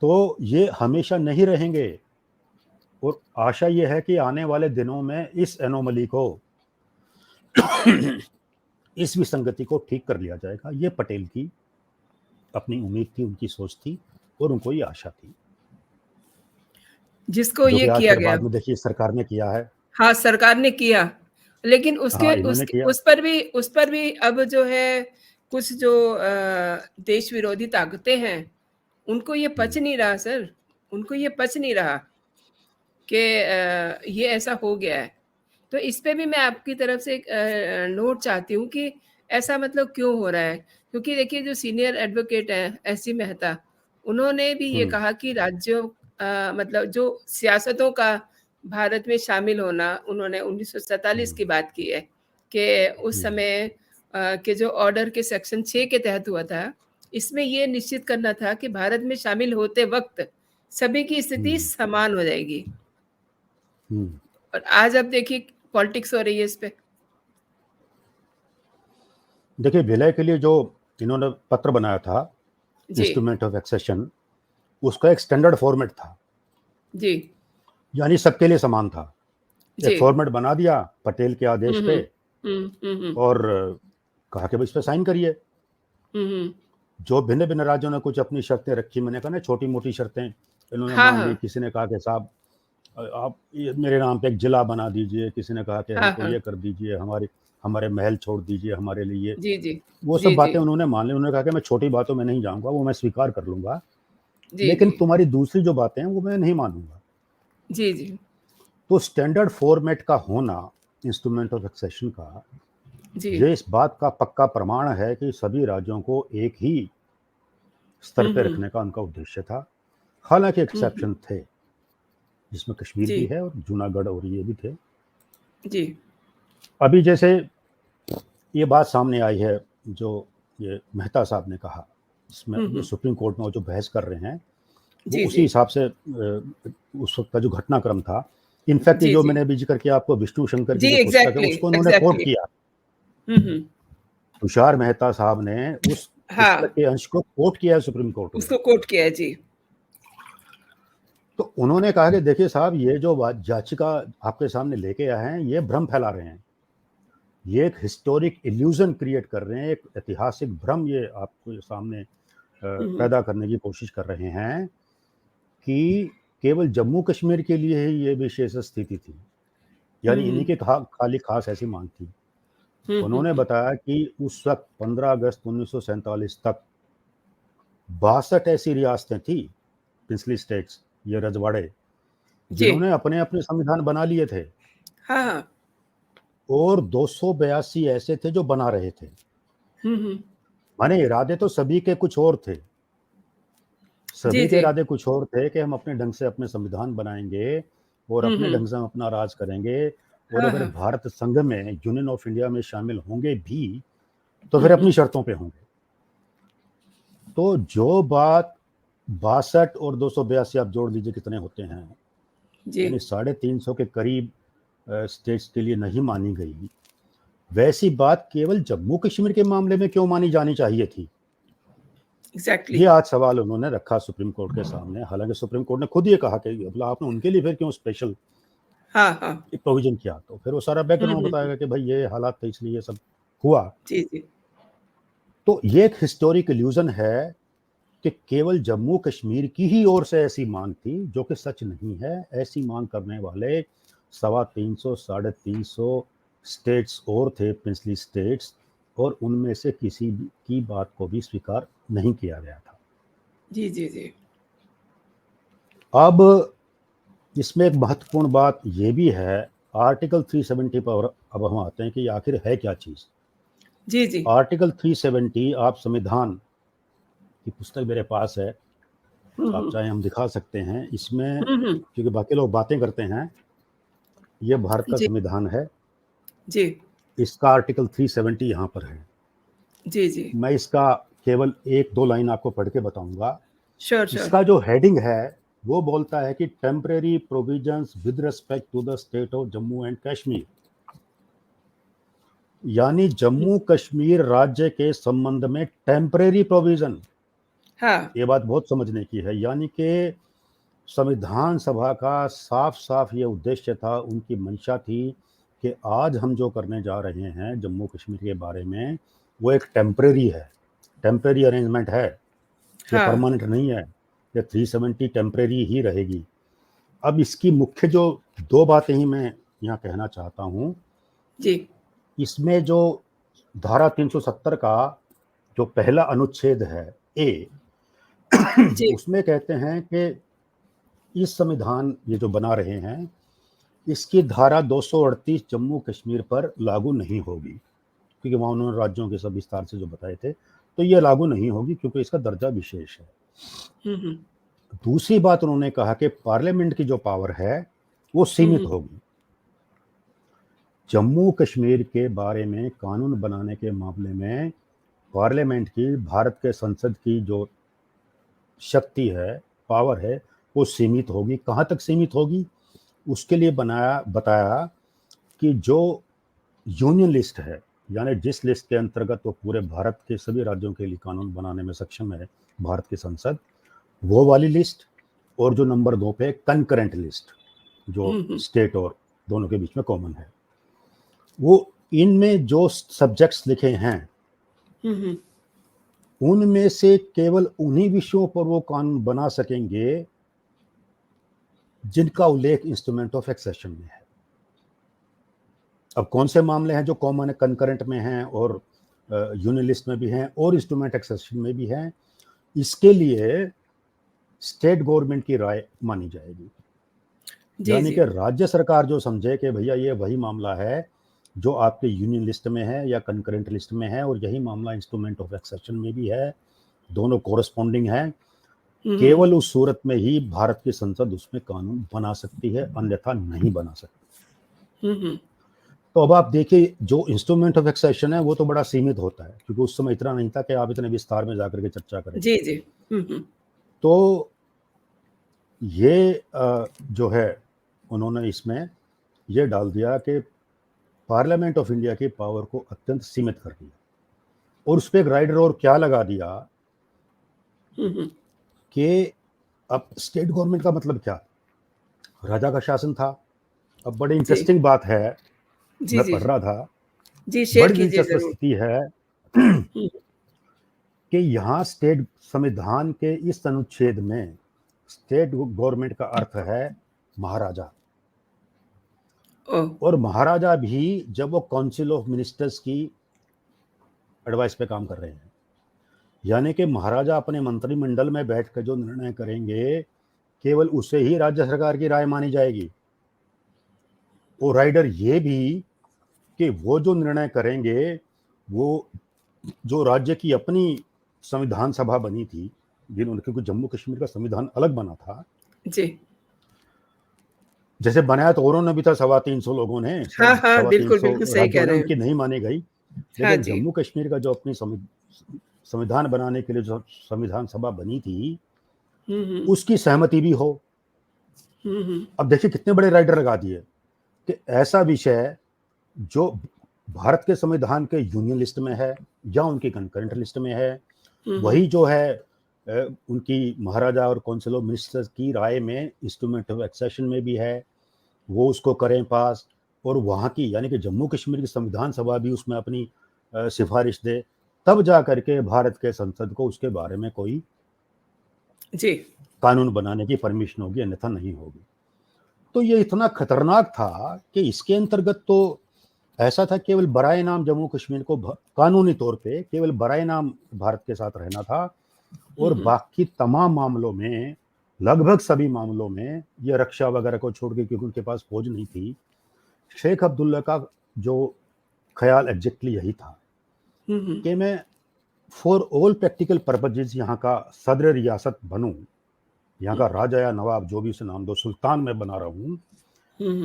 तो ये हमेशा नहीं रहेंगे। और आशा ये है कि आने वाले दिनों में इस एनोमली को इस विसंगति को ठीक कर लिया जाएगा। ये पटेल की अपनी उम्मीद थी, उनकी सोच थी, और उनको ये आशा थी, जिसको जो ये कि आज किया फिर गया। बाद में देखिए सरकार ने किया है। हाँ, सरकार ने किया, लेकिन उसके हाँ, इन्होंने उसके किया। उस पर भी अब जो है कुछ जो देश विरोधी ताकतें हैं, उनको ये पच नहीं रहा सर, उनको ये पच नहीं रहा कि ये ऐसा हो गया है। तो इस पे भी मैं आपकी तरफ से एक नोट चाहती हूँ कि ऐसा मतलब क्यों हो रहा है? क्योंकि देखिए जो सीनियर एडवोकेट हैं एससी मेहता, उन्होंने भी ये कहा कि राज्यों मतलब जो सियासतों का भारत में शामिल होना, उन्होंने 1947 की बात की है कि उस समय के जो ऑर्डर के सेक्शन 6 के तहत हुआ था, इसमें ये निश्चित करना था कि भारत में शामिल होते वक़्त सभी की स्थिति समान हो जाएगी। और आज अब देखिए पॉलिटिक्स हो रही है इस पे। देखिए, विलय के लिए जो इन्होंने पत्र बनाया था, जी, इंस्ट्रूमेंट ऑफ एक्सेशन, उसका एक स्टैंडर्ड फॉर्मेट था, जी, यानी सबके लिए समान था। जी। एक फॉर्मेट बना दिया पटेल के हुँ, आदेश हुँ। पे, हुँ, हुँ, हुँ। और कहा कि भाई इस पे साइन करिए। हुँ, हुँ। जो भिन्न भिन्न राज्यों ने कुछ अपनी शर्तें रखी, मैंने कहा ना छोटी मोटी शर्तें इन्होंने हाँ, मान ली। हाँ। किसी ने कहा कि साहब आप मेरे नाम पे एक जिला बना दीजिए, किसी ने कहा कि हाँ, हमको हाँ। ये कर दीजिए, हमारे हमारे महल छोड़ दीजिए हमारे लिए। जी, जी। वो सब जी, जी। बातें उन्होंने मान ली। उन्होंने कहा कि मैं छोटी बातों में नहीं जाऊंगा, वो मैं स्वीकार कर लूंगा, जी, लेकिन जी। तुम्हारी दूसरी जो बातें हैं वो मैं नहीं मानूंगा। जी, जी। तो स्टैंडर्ड फॉर्मेट का होना इंस्ट्रूमेंट ऑफ एक्सेशन का, जी। ये इस बात का पक्का प्रमाण है कि सभी राज्यों को एक ही स्तर हुँ, पे हुँ। रखने का उनका उद्देश्य था। हालांकि हुँ, हुँ। एक्सेप्शन थे, जिसमें कश्मीर जी, भी है और जूनागढ़ और ये भी थे। जी। अभी जैसे ये बात सामने आई है, जो ये मेहता साहब ने कहा, इसमें हुँ, अभी हुँ। सुप्रीम कोर्ट में वो जो बहस कर रहे हैं, वो जी, उसी जी। हिसाब से उस वक्त का जो घटनाक्रम था, इनफैक्ट जी, जो जी। मैंने अभी जिक्र किया आपको, विष्णु शंकर की जी, जो पुस्तक है एग्ज़ैक्टली, उसको उन्होंने कोट एग्ज़ैक्टली। किया। हुँ, हुँ। तुषार मेहता साहब ने उस हाँ, पुस्तक के अंश को कोट किया है सुप्रीम कोर्ट में। उसको कोट किया है, जी। तो उन्होंने कहा कि देखिए साहब, ये जो याचिका आपके सामने लेके आए हैं, ये भ्रम फैला रहे हैं, ये एक हिस्टोरिक इल्यूजन क्रिएट कर रहे हैं, एक ऐतिहासिक भ्रम ये आपके सामने हुँ, हुँ। पैदा करने की कोशिश कर रहे हैं कि केवल जम्मू कश्मीर के लिए ही ये विशेष स्थिति थी, हुँ, यानी इन्हीं हुँ। के खाली खास ऐसी मांग थी। हुँ, हुँ, उन्होंने हुँ। बताया कि उस वक्त 15 अगस्त 1947 तक 62 ऐसी रियासतें थी, प्रिंसली स्टेट्स, ये रजवाड़े, जी। जिन्होंने अपने अपने संविधान बना लिए थे, हाँ, हाँ। और 282 ऐसे थे जो बना रहे थे। हुँ, हुँ। माने इरादे तो सभी के कुछ और थे, जी, सभी के जी। इरादे कुछ और थे कि हम अपने ढंग से अपने संविधान बनाएंगे और हुँ, अपने हुँ। ढंग से हम अपना राज करेंगे, और हाँ, अगर हाँ। भारत संघ में, यूनियन ऑफ इंडिया में शामिल होंगे भी, तो हुँ, फिर अपनी हुँ। शर्तों पे होंगे। तो जो बात 62 और 282 आप जोड़ लीजिए कितने होते हैं, जी। यानी 350 के करीब स्टेट्स के लिए नहीं मानी गई, वैसी बात केवल जम्मू कश्मीर के मामले में क्यों मानी जानी चाहिए थी? एग्ज़ैक्टली। ये आज सवाल उन्होंने रखा सुप्रीम कोर्ट के सामने। हालांकि सुप्रीम कोर्ट ने खुद ये कहा कि मतलब आपने उनके लिए फिर क्यों स्पेशल हाँ, हाँ। प्रोविजन किया? तो फिर वो सारा हुँ, बैकग्राउंड हुँ, हुँ। बताएगा कि भाई ये हालात थे इसलिए ये सब हुआ। जी, जी। तो ये एक हिस्टोरिक इल्यूजन है कि केवल जम्मू कश्मीर की ही ओर से ऐसी मांग थी, जो कि सच नहीं है। ऐसी मांग करने वाले 350 350 स्टेट्स और थे, प्रिंसली स्टेट्स, और उनमें से किसी की बात को भी स्वीकार नहीं किया गया था। जी, जी, जी। अब इसमें एक महत्वपूर्ण बात ये भी है, आर्टिकल 370 पर अब हम आते हैं कि आखिर है क्या चीज़। जी, जी। आर्टिकल 370, आप संविधान की पुस्तक मेरे पास है, हुँ, आप हुँ। चाहें हम दिखा सकते हैं इसमें, हुँ, हुँ। क्योंकि बाकी लोग बातें करते हैं। ये भारत का जी, संविधान है, जी। इसका आर्टिकल 370 यहाँ पर है। जी, जी। मैं इसका केवल 1-2 लाइन आपको पढ़ के बताऊंगा। Sure, sure. इसका जो हेडिंग है वो बोलता है कि temporary provisions with respect to the state of Jammu and Kashmir, यानी हुँ। जम्मू कश्मीर राज्य के संबंध में टेम्परेरी प्रोविजन। हाँ। ये बात बहुत समझने की है, यानी कि संविधान सभा का साफ साफ ये उद्देश्य था, उनकी मंशा थी कि आज हम जो करने जा रहे हैं जम्मू कश्मीर के बारे में, वो एक टेम्परेरी है, टेम्परेरी अरेंजमेंट है, ये हाँ। परमानेंट नहीं है। ये 370 टेम्परेरी ही रहेगी। अब इसकी मुख्य जो 2 बातें ही मैं यहाँ कहना चाहता हूँ। जी। इसमें जो धारा 370 का जो पहला अनुच्छेद है, ए, जी। उसमें कहते हैं कि इस संविधान ये जो बना रहे हैं, इसकी धारा 238 जम्मू कश्मीर पर लागू नहीं होगी, क्योंकि वहाँ उन्होंने राज्यों के सब विस्तार से जो बताए थे, तो ये लागू नहीं होगी क्योंकि इसका दर्जा विशेष है। हुँ, हुँ। दूसरी बात उन्होंने कहा कि पार्लियामेंट की जो पावर है वो हुँ, सीमित हुँ। होगी। जम्मू कश्मीर के बारे में कानून बनाने के मामले में पार्लियामेंट की, भारत के संसद की जो शक्ति है, पावर है, वो सीमित होगी। कहाँ तक सीमित होगी? उसके लिए बताया कि जो यूनियन लिस्ट है, यानी जिस लिस्ट के अंतर्गत वो पूरे भारत के सभी राज्यों के लिए कानून बनाने में सक्षम है भारत की संसद, वो वाली लिस्ट, और जो नंबर 2 पे कंकरेंट लिस्ट, जो हुँ, हुँ। स्टेट और दोनों के बीच में कॉमन है, वो इनमें जो सब्जेक्ट्स लिखे हैं, हुँ, हुँ। उनमें से केवल उन्हीं विषयों पर वो कानून बना सकेंगे जिनका उल्लेख इंस्ट्रूमेंट ऑफ एक्सेशन में है। अब कौन से मामले हैं जो कॉमन है, कंकरेंट में हैं और यूनियन लिस्ट में भी हैं और इंस्ट्रूमेंट एक्सेशन में भी हैं, इसके लिए स्टेट गवर्नमेंट की राय मानी जाएगी। जी, यानी जी। कि राज्य सरकार जो समझे कि भैया ये वही मामला है जो आपके यूनियन लिस्ट में है या कंकरेंट लिस्ट में है, और यही मामला इंस्ट्रूमेंट ऑफ एक्सेशन में भी है, दोनों कोरस्पॉन्डिंग है, हुँ, हुँ। केवल उस सूरत में ही भारत की संसद उसमें कानून बना सकती है, अन्यथा नहीं बना सकती। हुँ, हुँ। तो अब आप देखिए, जो इंस्ट्रूमेंट ऑफ एक्सेशन है वो तो बड़ा सीमित होता है, क्योंकि उस समय इतना नहीं था कि आप इतने विस्तार में जाकर के चर्चा करें। जी, जी। हुँ, हुँ। तो ये जो है उन्होंने इसमें ये डाल दिया कि पार्लियामेंट ऑफ इंडिया की पावर को अत्यंत सीमित कर दिया, और उस पर एक राइडर और क्या लगा दिया कि अब स्टेट गवर्नमेंट का मतलब क्या, राजा का शासन था। अब बड़ी जी इंटरेस्टिंग बात है, जी मैं जी पढ़ रहा था, जी, शेयर बड़ी कीजिए दिलचस्प जरूर। स्थिति है हम्म, कि यहाँ स्टेट संविधान के इस अनुच्छेद में स्टेट गवर्नमेंट का अर्थ है महाराजा, ओह। और महाराजा भी जब वो काउंसिल ऑफ मिनिस्टर्स की एडवाइस पे काम कर रहे हैं, यानी कि महाराजा अपने मंत्रिमंडल में बैठकर जो निर्णय करेंगे केवल उसे ही राज्य सरकार की राय मानी जाएगी। और राइडर ये भी कि वो जो निर्णय करेंगे वो जो राज्य की अपनी संविधान सभा बनी थी, जिन्होंने, क्योंकि जम्मू कश्मीर का संविधान अलग बना था, जी। जैसे बनाया तो औरों ने भी था 350 लोगों ने, हाँ सब हाँ, बिल्कुल 350 बिल्कुल सही कह राज्यों ने, रहे हैं। उनकी नहीं मानी गई। हाँ लेकिन जी। जम्मू कश्मीर का जो अपनी संविधान बनाने के लिए जो संविधान सभा बनी थी हम्म उसकी सहमति भी हो। हम्म अब देखिए कितने बड़े राइडर लगा दिए कि ऐसा विषय जो भारत के संविधान के यूनियन लिस्ट में है या उनकी कंकरेंट लिस्ट में है, हम्म वही जो है उनकी महाराजा और काउंसिल ऑफ मिनिस्टर्स की राय में इंस्ट्रूमेंट ऑफ एक्सेशन में भी है, वो उसको करें पास, और वहाँ की यानी कि जम्मू कश्मीर की संविधान सभा भी उसमें अपनी सिफारिश दे, तब जा करके भारत के संसद को उसके बारे में कोई जी। कानून बनाने की परमिशन होगी, अन्यथा नहीं होगी। तो ये इतना खतरनाक था कि इसके अंतर्गत तो ऐसा था केवल बराए नाम जम्मू कश्मीर को कानूनी तौर पे केवल बराए नाम भारत के साथ रहना था, और बाकी तमाम मामलों में, लगभग सभी मामलों में, ये रक्षा वगैरह को छोड़ के, क्योंकि उनके पास फौज नहीं थी, शेख अब्दुल्ला का जो ख्याल एग्जैक्टली यही था कि मैं फॉर ऑल प्रैक्टिकल पर्पजेज यहाँ का सदर रियासत बनूं, यहाँ का राजा या नवाब जो भी उसे नाम दो, सुल्तान में बना रहूं,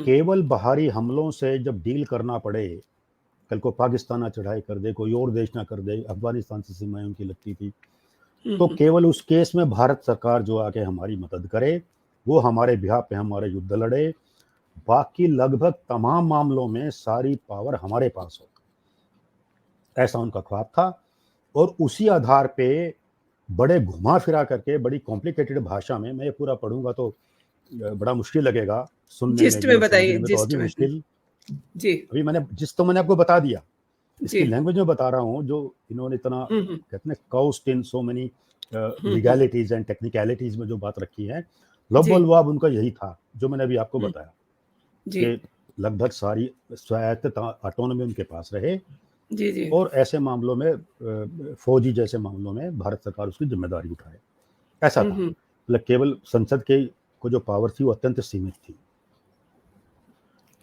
केवल बाहरी हमलों से जब डील करना पड़े, कल को पाकिस्तान ना चढ़ाई कर दे, कोई और देश ना कर दे, अफगानिस्तान से सीमाएं उनकी लगती थी, तो केवल उस केस में भारत सरकार जो आके हमारी मदद करे, वो हमारे बिहाफ पे हमारे युद्ध लड़े, बाकी लगभग तमाम मामलों में सारी पावर हमारे पास हो, ऐसा उनका ख्वाब था। और उसी आधार पे बड़े घुमा फिरा करके बड़ी कॉम्प्लिकेटेड भाषा में, मैं ये पूरा पढ़ूंगा तो बड़ा मुश्किल लगेगा, सुनने में जिस्ट भी में और बताइए, समझने में तो और जिस्ट भी में। मुश्किल। जी अभी मैंने आपको बता दिया, जी। इसकी लैंग्वेज में बता रहा हूँ जो इन्होंने इतना कहते हैं काउस्ट इन so many legalities and technicalities में जो बात रखी है, जी लबोलवाब उनका यही था जो मैंने अभी आपको बताया जी कि लगभग सारी स्वायत्त ऑटोनॉमी उनके पास रहे, जी जी। और ऐसे मामलों में फौजी जैसे मामलों में भारत सरकार उसकी जिम्मेदारी उठाए, ऐसा था। मतलब केवल संसद के को जो पावर थी वो अत्यंत सीमित थी।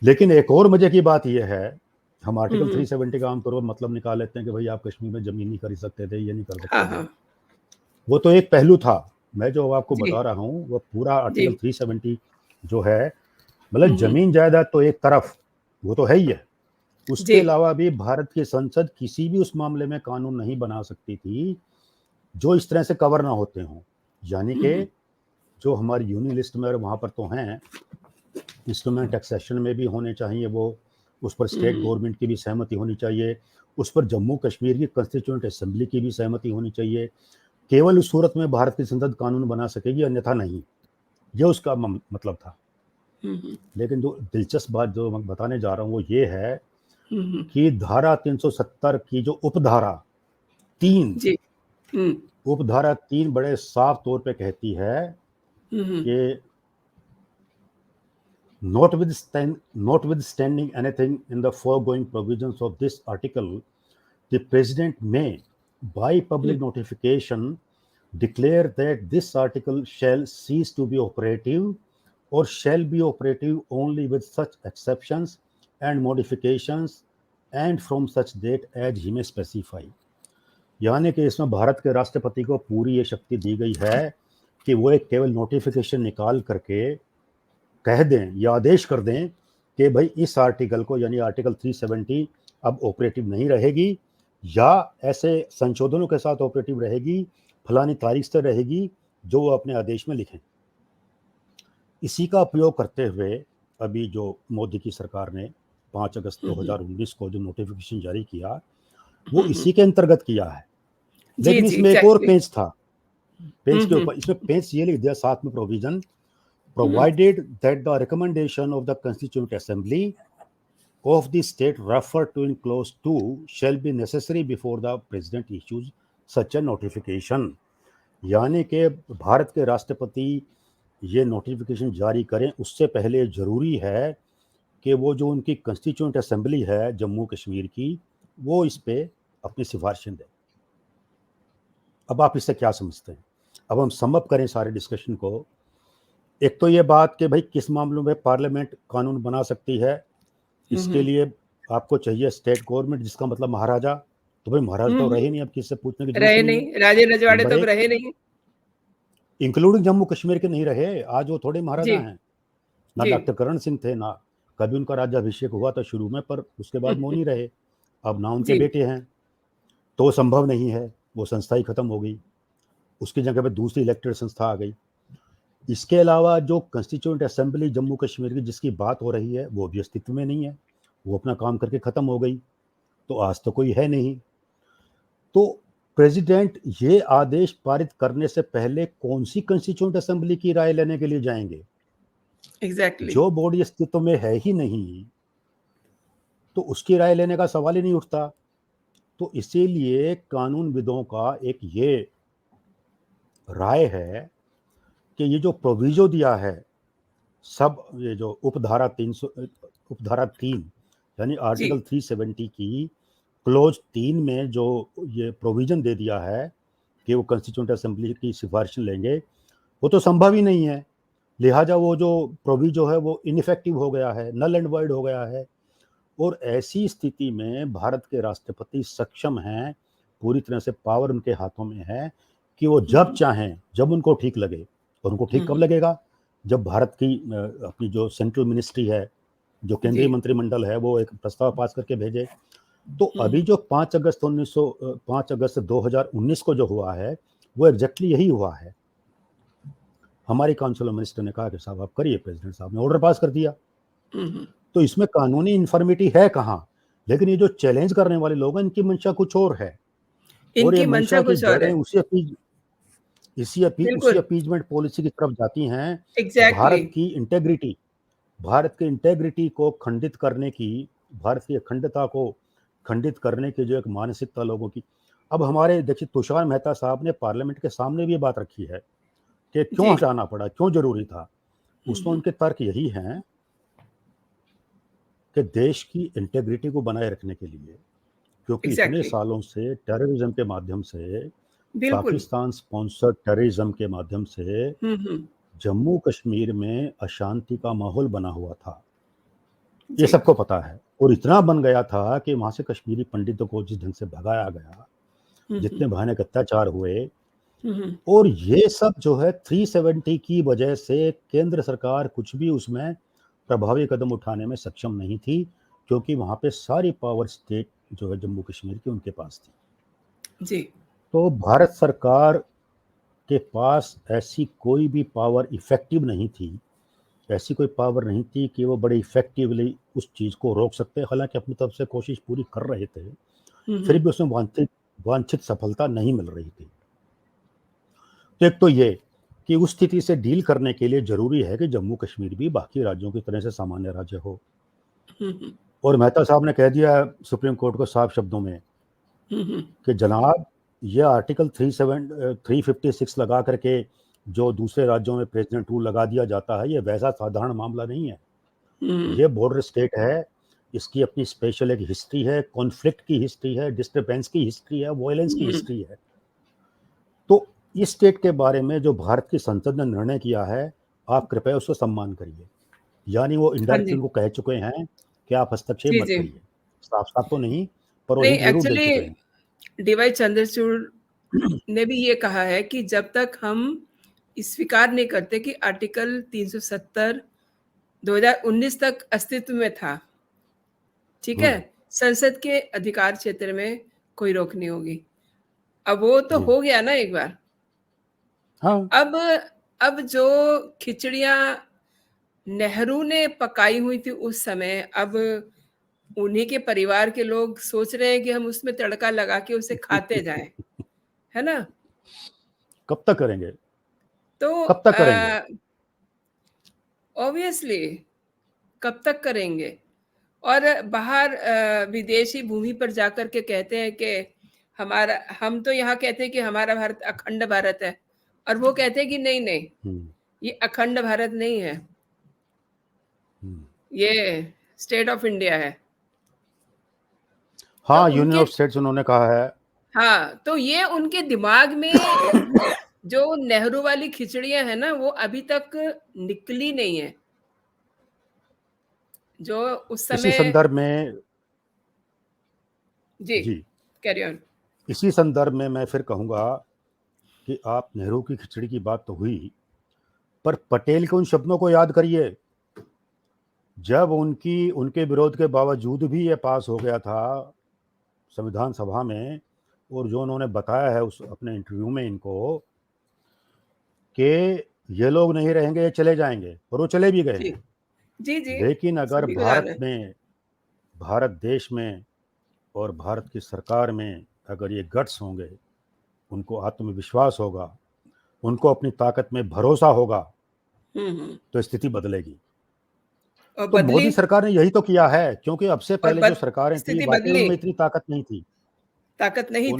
लेकिन एक और मजे की बात यह है, हम आर्टिकल 370 का आमतौर पर मतलब निकाल लेते हैं कि भाई आप कश्मीर में जमीन नहीं खरीद सकते थे, ये नहीं कर हाँ सकते थे, हाँ। वो तो एक पहलू था। मैं जो आपको जी बता रहा हूँ वो पूरा जी। आर्टिकल 370 जो है, मतलब जमीन जायदाद तो एक तरफ, वो तो है ही है, उसके जी। अलावा भी भारत की संसद किसी भी उस मामले में कानून नहीं बना सकती थी जो इस तरह से कवर ना होते हों। यानी कि जो हमारी यूनियन लिस्ट में वहाँ पर तो हैं, इंस्ट्रूमेंट एक्सेशन में भी होने चाहिए वो, उस पर स्टेट गवर्नमेंट की भी सहमति होनी चाहिए, उस पर जम्मू कश्मीर की कॉन्स्टिट्यूएंट असेंबली की भी सहमति होनी चाहिए, केवल उस सूरत में भारत की संसद कानून बना सकेगी, अन्यथा नहीं। ये उसका मतलब था। लेकिन जो दिलचस्प बात जो मैं बताने जा रहा हूँ वो ये है कि धारा 370 की जो उपधारा 3, जी। उपधारा 3 बड़े साफ तौर पे कहती है कि notwithstanding anything in the foregoing provisions of this article, the President may, by public notification, declare that this article shall cease to be operative or shall be operative only with such exceptions and modifications and from such date as he may specify। यानी कि इसमें भारत के राष्ट्रपति को पूरी ये शक्ति दी गई है कि वो एक केवल नोटिफिकेशन निकाल करके कह दें या आदेश कर दें कि भाई इस आर्टिकल को, यानी आर्टिकल 370 अब ऑपरेटिव नहीं रहेगी, या ऐसे संशोधनों के साथ ऑपरेटिव रहेगी, फलानी तारीख से रहेगी, जो वो अपने आदेश में लिखें। इसी का उपयोग करते हुए अभी जो मोदी की सरकार ने 5 अगस्त 2019 को जो नोटिफिकेशन जारी किया वो इसी के अंतर्गत किया है। जी लेकिन जी इसमें एक और एग्जैक्टली। पेंच था, पेंच के ऊपर इसमें पेंच ये लिख दिया साथ में provision provided that the recommendation of the Constituent Assembly of the state referred to in clause 2 shall be necessary before the president issues such a notification। यानी कि भारत के राष्ट्रपति ये नोटिफिकेशन जारी करें उससे पहले जरूरी है कि वो जो उनकी कंस्टिट्यूएंट असेंबली है जम्मू कश्मीर की वो इस पे अपनी सिफारिशें दें। अब आप इससे क्या समझते हैं? अब हम समअप करें सारे डिस्कशन को। एक तो ये बात कि भाई किस मामलों में पार्लियामेंट कानून बना सकती है, इसके लिए आपको चाहिए स्टेट गवर्नमेंट, जिसका मतलब महाराजा। तो भाई महाराजा तो रहे नहीं, अब किससे पूछने की जरूरत रहे नहीं है। नहीं, राजे रजवाड़े नंबर तब एक, रहे नहीं। इंक्लूडिंग जम्मू कश्मीर के नहीं रहे। आज वो थोड़े जी महाराजा हैं, ना जी। डॉक्टर करण सिंह थे, ना कभी उनका राज्याभिषेक हुआ था शुरू में, पर उसके बाद वो नहीं रहे। अब ना उनके जी बेटे हैं, तो संभव नहीं है, वो संस्था ही खत्म हो गई, उसकी जगह पे दूसरी इलेक्टेड संस्था आ गई। इसके अलावा जो कंस्टिट्यूएंट असेंबली जम्मू कश्मीर की जिसकी बात हो रही है वो भी अस्तित्व में नहीं है, वो अपना काम करके खत्म हो गई, तो आज तो कोई है नहीं। तो प्रेसिडेंट ये आदेश पारित करने से पहले कौन सी कंस्टिट्यूएंट असेंबली की राय लेने के लिए जाएंगे? एग्जैक्टली। जो बॉडी अस्तित्व में है ही नहीं, तो उसकी राय लेने का सवाल ही नहीं उठता। तो इसीलिए कानूनविदों का एक ये राय है कि ये जो प्रोविजो दिया है, सब ये जो उपधारा 3 यानी जी आर्टिकल 370 की क्लोज 3 में जो ये प्रोविजन दे दिया है कि वो कंस्टिट्यूएंट असेंबली की सिफारिश लेंगे, वो तो संभव ही नहीं है। लिहाजा वो जो प्रोविजो है वो इनइफेक्टिव हो गया है, नल एंड वॉइड हो गया है। और ऐसी स्थिति में भारत के राष्ट्रपति सक्षम हैं, पूरी तरह से पावर उनके हाथों में है कि वो जब चाहें, जब उनको ठीक लगे। और उनको ठीक कब लगेगा? जब भारत की अपनी जो सेंट्रल मिनिस्ट्री है, जो केंद्रीय जी। मंत्रिमंडल है, वो एक प्रस्ताव पास करके भेजे। तो अभी जो 5 अगस्त 2019 को जो हुआ है वो एग्जैक्टली यही हुआ है। हमारी काउंसिल ऑफ मिनिस्टर ने कहा कि साहब आप करिए, प्रेसिडेंट साहब ने ऑर्डर पास कर दिया। तो इसमें कानूनी इन्फॉर्मिटी है कहाँ? लेकिन ये जो चैलेंज करने वाले लोग हैं इनकी मंशा कुछ और है, और ये इनकी मंशा मंशा की कुछ और जड़ें है। उसी बिल्कुल अपीजमेंट पॉलिसी की तरफ जाती हैं। एग्जैक्टली। भारत की इंटेग्रिटी को खंडित करने की, भारत की अखंडता को खंडित करने की जो एक मानसिकता लोगों की। अब हमारे देखिए तुषार मेहता साहब ने पार्लियामेंट के सामने भी ये बात रखी है कि जी। क्यों हटाना पड़ा, क्यों जरूरी था। उसमें उनके तर्क यही हैं कि देश की इंटेग्रिटी को बनाए रखने के लिए, क्योंकि इतने एग्जैक्टली। सालों से टेररिज्म के माध्यम से, बिल्कुल। पाकिस्तान स्पॉन्सर्ड टेररिज्म के माध्यम से जम्मू कश्मीर में अशांति का माहौल बना हुआ था, ये जी। सबको पता है। और इतना बन गया था कि वहां से कश्मीरी पंडितों को जिस ढंग से भगाया गया, जितने भयानक अत्याचार हुए, और ये सब जो है 370 की वजह से केंद्र सरकार कुछ भी उसमें प्रभावी कदम उठाने में सक्षम नहीं थी, क्योंकि वहां पे सारी पावर स्टेट जो है जम्मू कश्मीर की उनके पास थी। जी तो भारत सरकार के पास ऐसी कोई भी पावर इफेक्टिव नहीं थी, ऐसी कोई पावर नहीं थी कि वो बड़े इफेक्टिवली उस चीज़ को रोक सकते। हालांकि अपनी तरफ से कोशिश पूरी कर रहे थे, फिर भी उसमें वांछित सफलता नहीं मिल रही थी। तो एक तो ये कि उस स्थिति से डील करने के लिए जरूरी है कि जम्मू कश्मीर भी बाकी राज्यों की तरह से सामान्य राज्य हो। और मेहता साहब ने कह दिया सुप्रीम कोर्ट को साफ शब्दों में कि जनाब ये आर्टिकल 356 लगा करके जो दूसरे राज्यों में प्रेसिडेंट रूल लगा दिया जाता है, ये वैसा साधारण मामला नहीं है। ये बॉर्डर स्टेट है, इसकी अपनी स्पेशल एक हिस्ट्री है, कॉन्फ्लिक्ट की हिस्ट्री है, डिस्टर्बेंस की हिस्ट्री है, वायलेंस की हिस्ट्री है। तो इस स्टेट के बारे में जो भारत की संसद ने निर्णय किया है, आप कृपया उसको सम्मान करिए। यानी वो हाँ इनडायरेक्टली जी। उनको कह चुके हैं कि आप हस्तक्षेप जी मत जी। करिए। साफ साफ तो नहीं, पर वो नहीं हिंट जरूर दे एक्चुअली चुके हैं। डीवाई चंद्रचूड़ ने भी ये कहा है कि जब तक हम स्वीकार नहीं करते कि आर्टिकल 370 2019 तक अस्तित्व में था, ठीक है, हम्म, संसद के अधिकार क्षेत्र में कोई रोक नहीं होगी। अब वो तो जी हो गया ना एक बार। हाँ। अब जो खिचड़ियाँ नेहरू ने पकाई हुई थी उस समय, अब उन्हीं के परिवार के लोग सोच रहे हैं कि हम उसमें तड़का लगा के उसे खाते जाएँ, है ना? कब तक करेंगे? तो कब तक करेंगे? ऑब्वियसली कब तक करेंगे? और बाहर विदेशी भूमि पर जाकर के कहते हैं कि हमारा, हम तो यहाँ कहते हैं कि हमारा भारत अखंड भारत है, और वो कहते हैं कि नहीं, नहीं, हुँ, ये अखंड भारत नहीं है, हुँ। ये स्टेट ऑफ इंडिया है। तो हाँ, यूनियन उनके ऑफ स्टेट्स उन्होंने कहा है। हाँ, तो ये उनके दिमाग में जो नेहरू वाली खिचड़ियाँ हैं ना, वो अभी तक निकली नहीं है। जो उस इसी समय संदर्भ में जी, जी, कैरी ऑन। इसी संदर्भ में मैं फिर कहूँगा कि आप नेहरू की खिचड़ी की बात तो हुई, पर पटेल के उन शब्दों को याद करिए, जब उनके विरोध के बावजूद भी ये पास हो गया था संविधान सभा में, और जो उन्होंने बताया है उस अपने इंटरव्यू में इनको, कि ये लोग नहीं रहेंगे, ये चले जाएँगे, और वो चले भी गए जी, हैं। जी, जी, लेकिन अगर सभी को जाना है। भारत देश में और भारत की सरकार में अगर ये गट्स होंगे, उनको आत्मविश्वास होगा, उनको अपनी ताकत में भरोसा होगा, हुँ, हुँ, तो स्थिति बदलेगी। और तो बदली, मोदी सरकार ने यही तो किया है, क्योंकि अब से और पहले जो बद सरकारें थी, स्थिति वाक़ई बदली, उनमें इतनी ताकत नहीं थी। ताकत नहीं थी।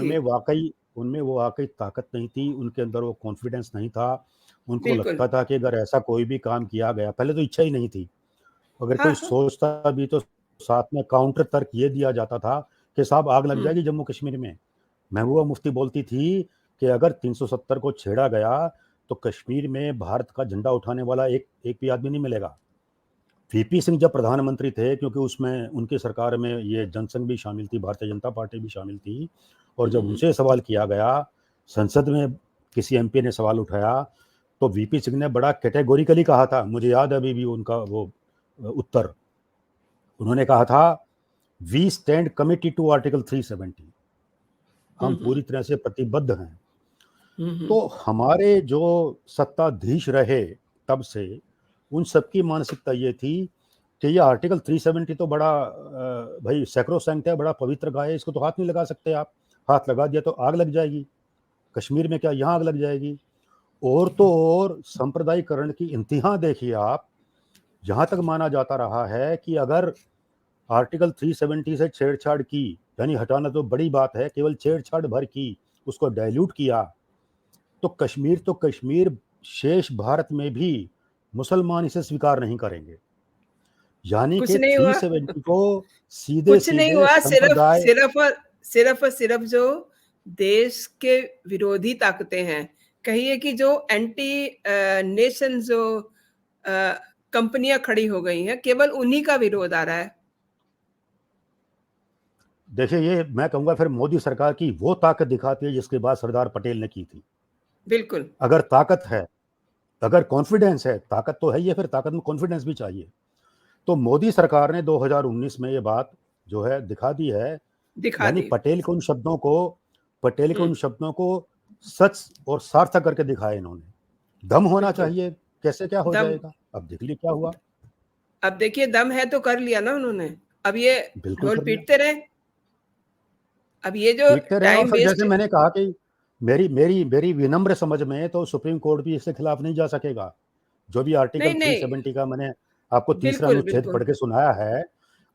उनमें वो वाक़ई ताकत नहीं थी, उनके अंदर वो कॉन्फिडेंस नहीं था। उनको बिल्कुल। लगता था कि अगर ऐसा कोई भी काम किया गया, पहले तो इच्छा ही नहीं थी। अगर हाँ, कोई हाँ। सोचता भी तो साथ में काउंटर तर्क ये दिया जाता था कि साहब आग लग हुँ, जाएगी जम्मू कश्मीर में। महबूबा मुफ्ती बोलती थी कि अगर 370 को छेड़ा गया, तो कश्मीर में भारत का झंडा उठाने वाला एक एक भी आदमी नहीं मिलेगा। वीपी सिंह जब प्रधानमंत्री थे, क्योंकि उसमें उनकी सरकार में ये जनसंघ भी शामिल थी, भारतीय जनता पार्टी भी शामिल थी, और जब हुँ, उनसे सवाल किया गया, संसद में किसी एमपी ने सवाल उठाया, तो वीपी सिंह ने बड़ा कैटेगोरिकली कहा था, मुझे याद है अभी भी उनका वो उत्तर। उन्होंने कहा था, we stand committed to article 370, हुँ, हम हुँ, पूरी तरह से प्रतिबद्ध हैं। हुँ, हुँ। तो हमारे जो सत्ताधीश रहे तब से, उन सबकी मानसिकता ये थी कि ये आर्टिकल 370 तो बड़ा भाई सैक्रोसैंक्ट है, बड़ा पवित्र गाय है, इसको तो हाथ नहीं लगा सकते आप। हाथ लगा दिया तो आग लग जाएगी। कश्मीर में क्या यहाँ आग लग जाएगी? और तो और सांप्रदायिकरण की इंतहा देखिए आप। जहाँ तक माना जाता रहा है कि अगर आर्टिकल 370 से छेड़छाड़ की, यानी हटाना तो बड़ी बात है, केवल छेड़छाड़ भर की, उसको डाइल्यूट किया, तो कश्मीर शेष भारत में भी मुसलमान इसे स्वीकार नहीं करेंगे। यानी कुछ कि नहीं हुआ। 370 को कुछ नहीं सीधे-सीधे हुआ, संप्रदाय। सिर्फ़ और सिर्फ़ जो देश के विरोधी ताकतें हैं, कहिए कि जो एंटी नेशन जो अ, कंपनियाँ खड़ी हो गई हैं, केवल उन्हीं का विरोध आ रहा है। देखिए, ये मैं कहूँगा फिर मोदी सरकार की वो ताकत दिखाती है जिसकी बात सरदार पटेल ने की थी। बिल्कुल, अगर ताकत है, अगर कॉन्फिडेंस है, ताकत तो है ही है, फिर ताकत में कॉन्फिडेंस भी चाहिए। तो मोदी सरकार ने 2019 में ये बात जो है दिखा दी है। दिखा यानी दी। पटेल के हुँ, उन शब्दों को सच और सार्थक करके दिखाया इन्होंने। दम होना बिल्कुल, चाहिए, कैसे क्या हो दम जाएगा? अब देख लिए क्या हुआ? अब देखिए दम है तो कर लिया ना उन्होंने। अब ये बिल्कुल ढोल कर लिया। पीटते रहे। अब ये जो पीटते रहे, और टाइम फिर जैसे वेस्ट, मैंने कहा कि मेरी विनम्र समझ में तो सुप्रीम कोर्ट भी इसके खिलाफ नहीं जा सकेगा। जो भी आर्टिकल नहीं, नहीं, 370 का मैंने आपको तीसरा बिल्कुल, अनुच्छेद बिल्कुल। पढ़ के सुनाया है,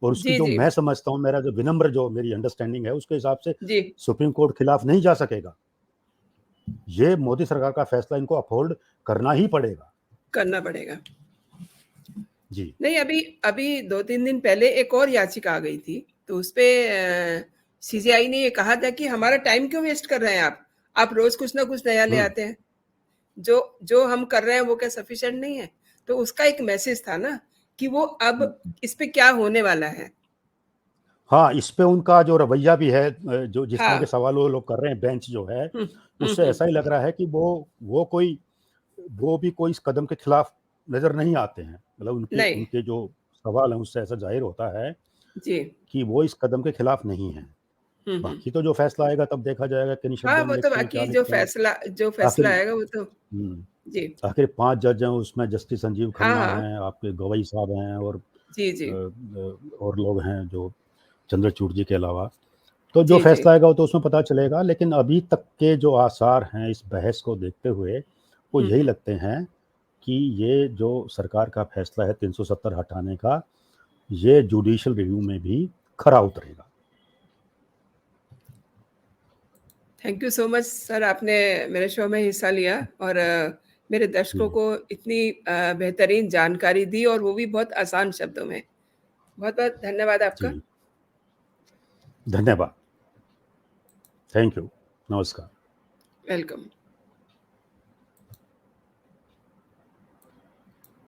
और उसकी जी, जो जी, मैं समझता हूँ, मेरा जो विनम्र जो मेरी अंडरस्टैंडिंग है, उसके हिसाब से जी, सुप्रीम कोर्ट खिलाफ नहीं जा सकेगा। ये मोदी सरकार का फैसला इनको अपहोल्ड करना ही पड़ेगा। करना पड़ेगा। जी। नहीं, अभी अभी 2-3 दिन पहले एक और याचिका आ गई थी, तो उसपे सीजेआई ने ये कहा था कि हमारा टाइम क्यों वेस्ट कर रहे हैं आप? आप रोज़ कुछ ना कुछ नया ले हुँ। आते हैं। जो जो हम कर रहे हैं वो क्या सफिशिएंट नहीं है? तो उसका एक मैसेज था ना कि वो अब इस पे क्या होने वाला है। हाँ, इस पे उनका जो रवैया भी है, जो जिस तरह के हाँ। सवाल वो लोग कर रहे हैं, बेंच जो है, हुँ, हुँ, उससे हुँ। ऐसा ही लग रहा है कि वो भी कोई इस कदम के खिलाफ नज़र नहीं आते हैं। मतलब उनके नहीं, उनके जो सवाल हैं, उससे ऐसा ज़ाहिर होता है जी। कि वो इस कदम के खिलाफ नहीं हैं। हुँ, हुँ। बाकी तो जो फैसला आएगा तब देखा जाएगा किन हाँ, शब्दों में वो तो लिखते हैं, क्या बाकी जो लिखते हैं। फ़ैसला आखिर आएगा वो तो हुँ, जी। आखिर 5 जज हैं, उसमें जस्टिस संजीव हाँ, खन्ना हाँ। हैं, आपके गवई साहब हैं और जी, जी। और लोग हैं जो चंद्रचूड़ जी के अलावा। तो जो जी, जी। फैसला आएगा वो तो उसमें पता चलेगा, लेकिन अभी तक के जो आसार हैं इस बहस को देखते हुए, वो हुँ, यही हुँ। लगते हैं कि ये जो सरकार का फैसला है 370 हटाने का, ये जुडिशियल रिव्यू में भी खरा उतरेगा। Thank you so much sir, आपने मेरे शो में हिस्सा लिया और मेरे दर्शकों जी, को इतनी बेहतरीन जानकारी दी और वो भी बहुत आसान शब्दों में। बहुत-बहुत धन्यवाद आपका। जी। धन्यवाद। Thank you. नमस्कार। वेलकम।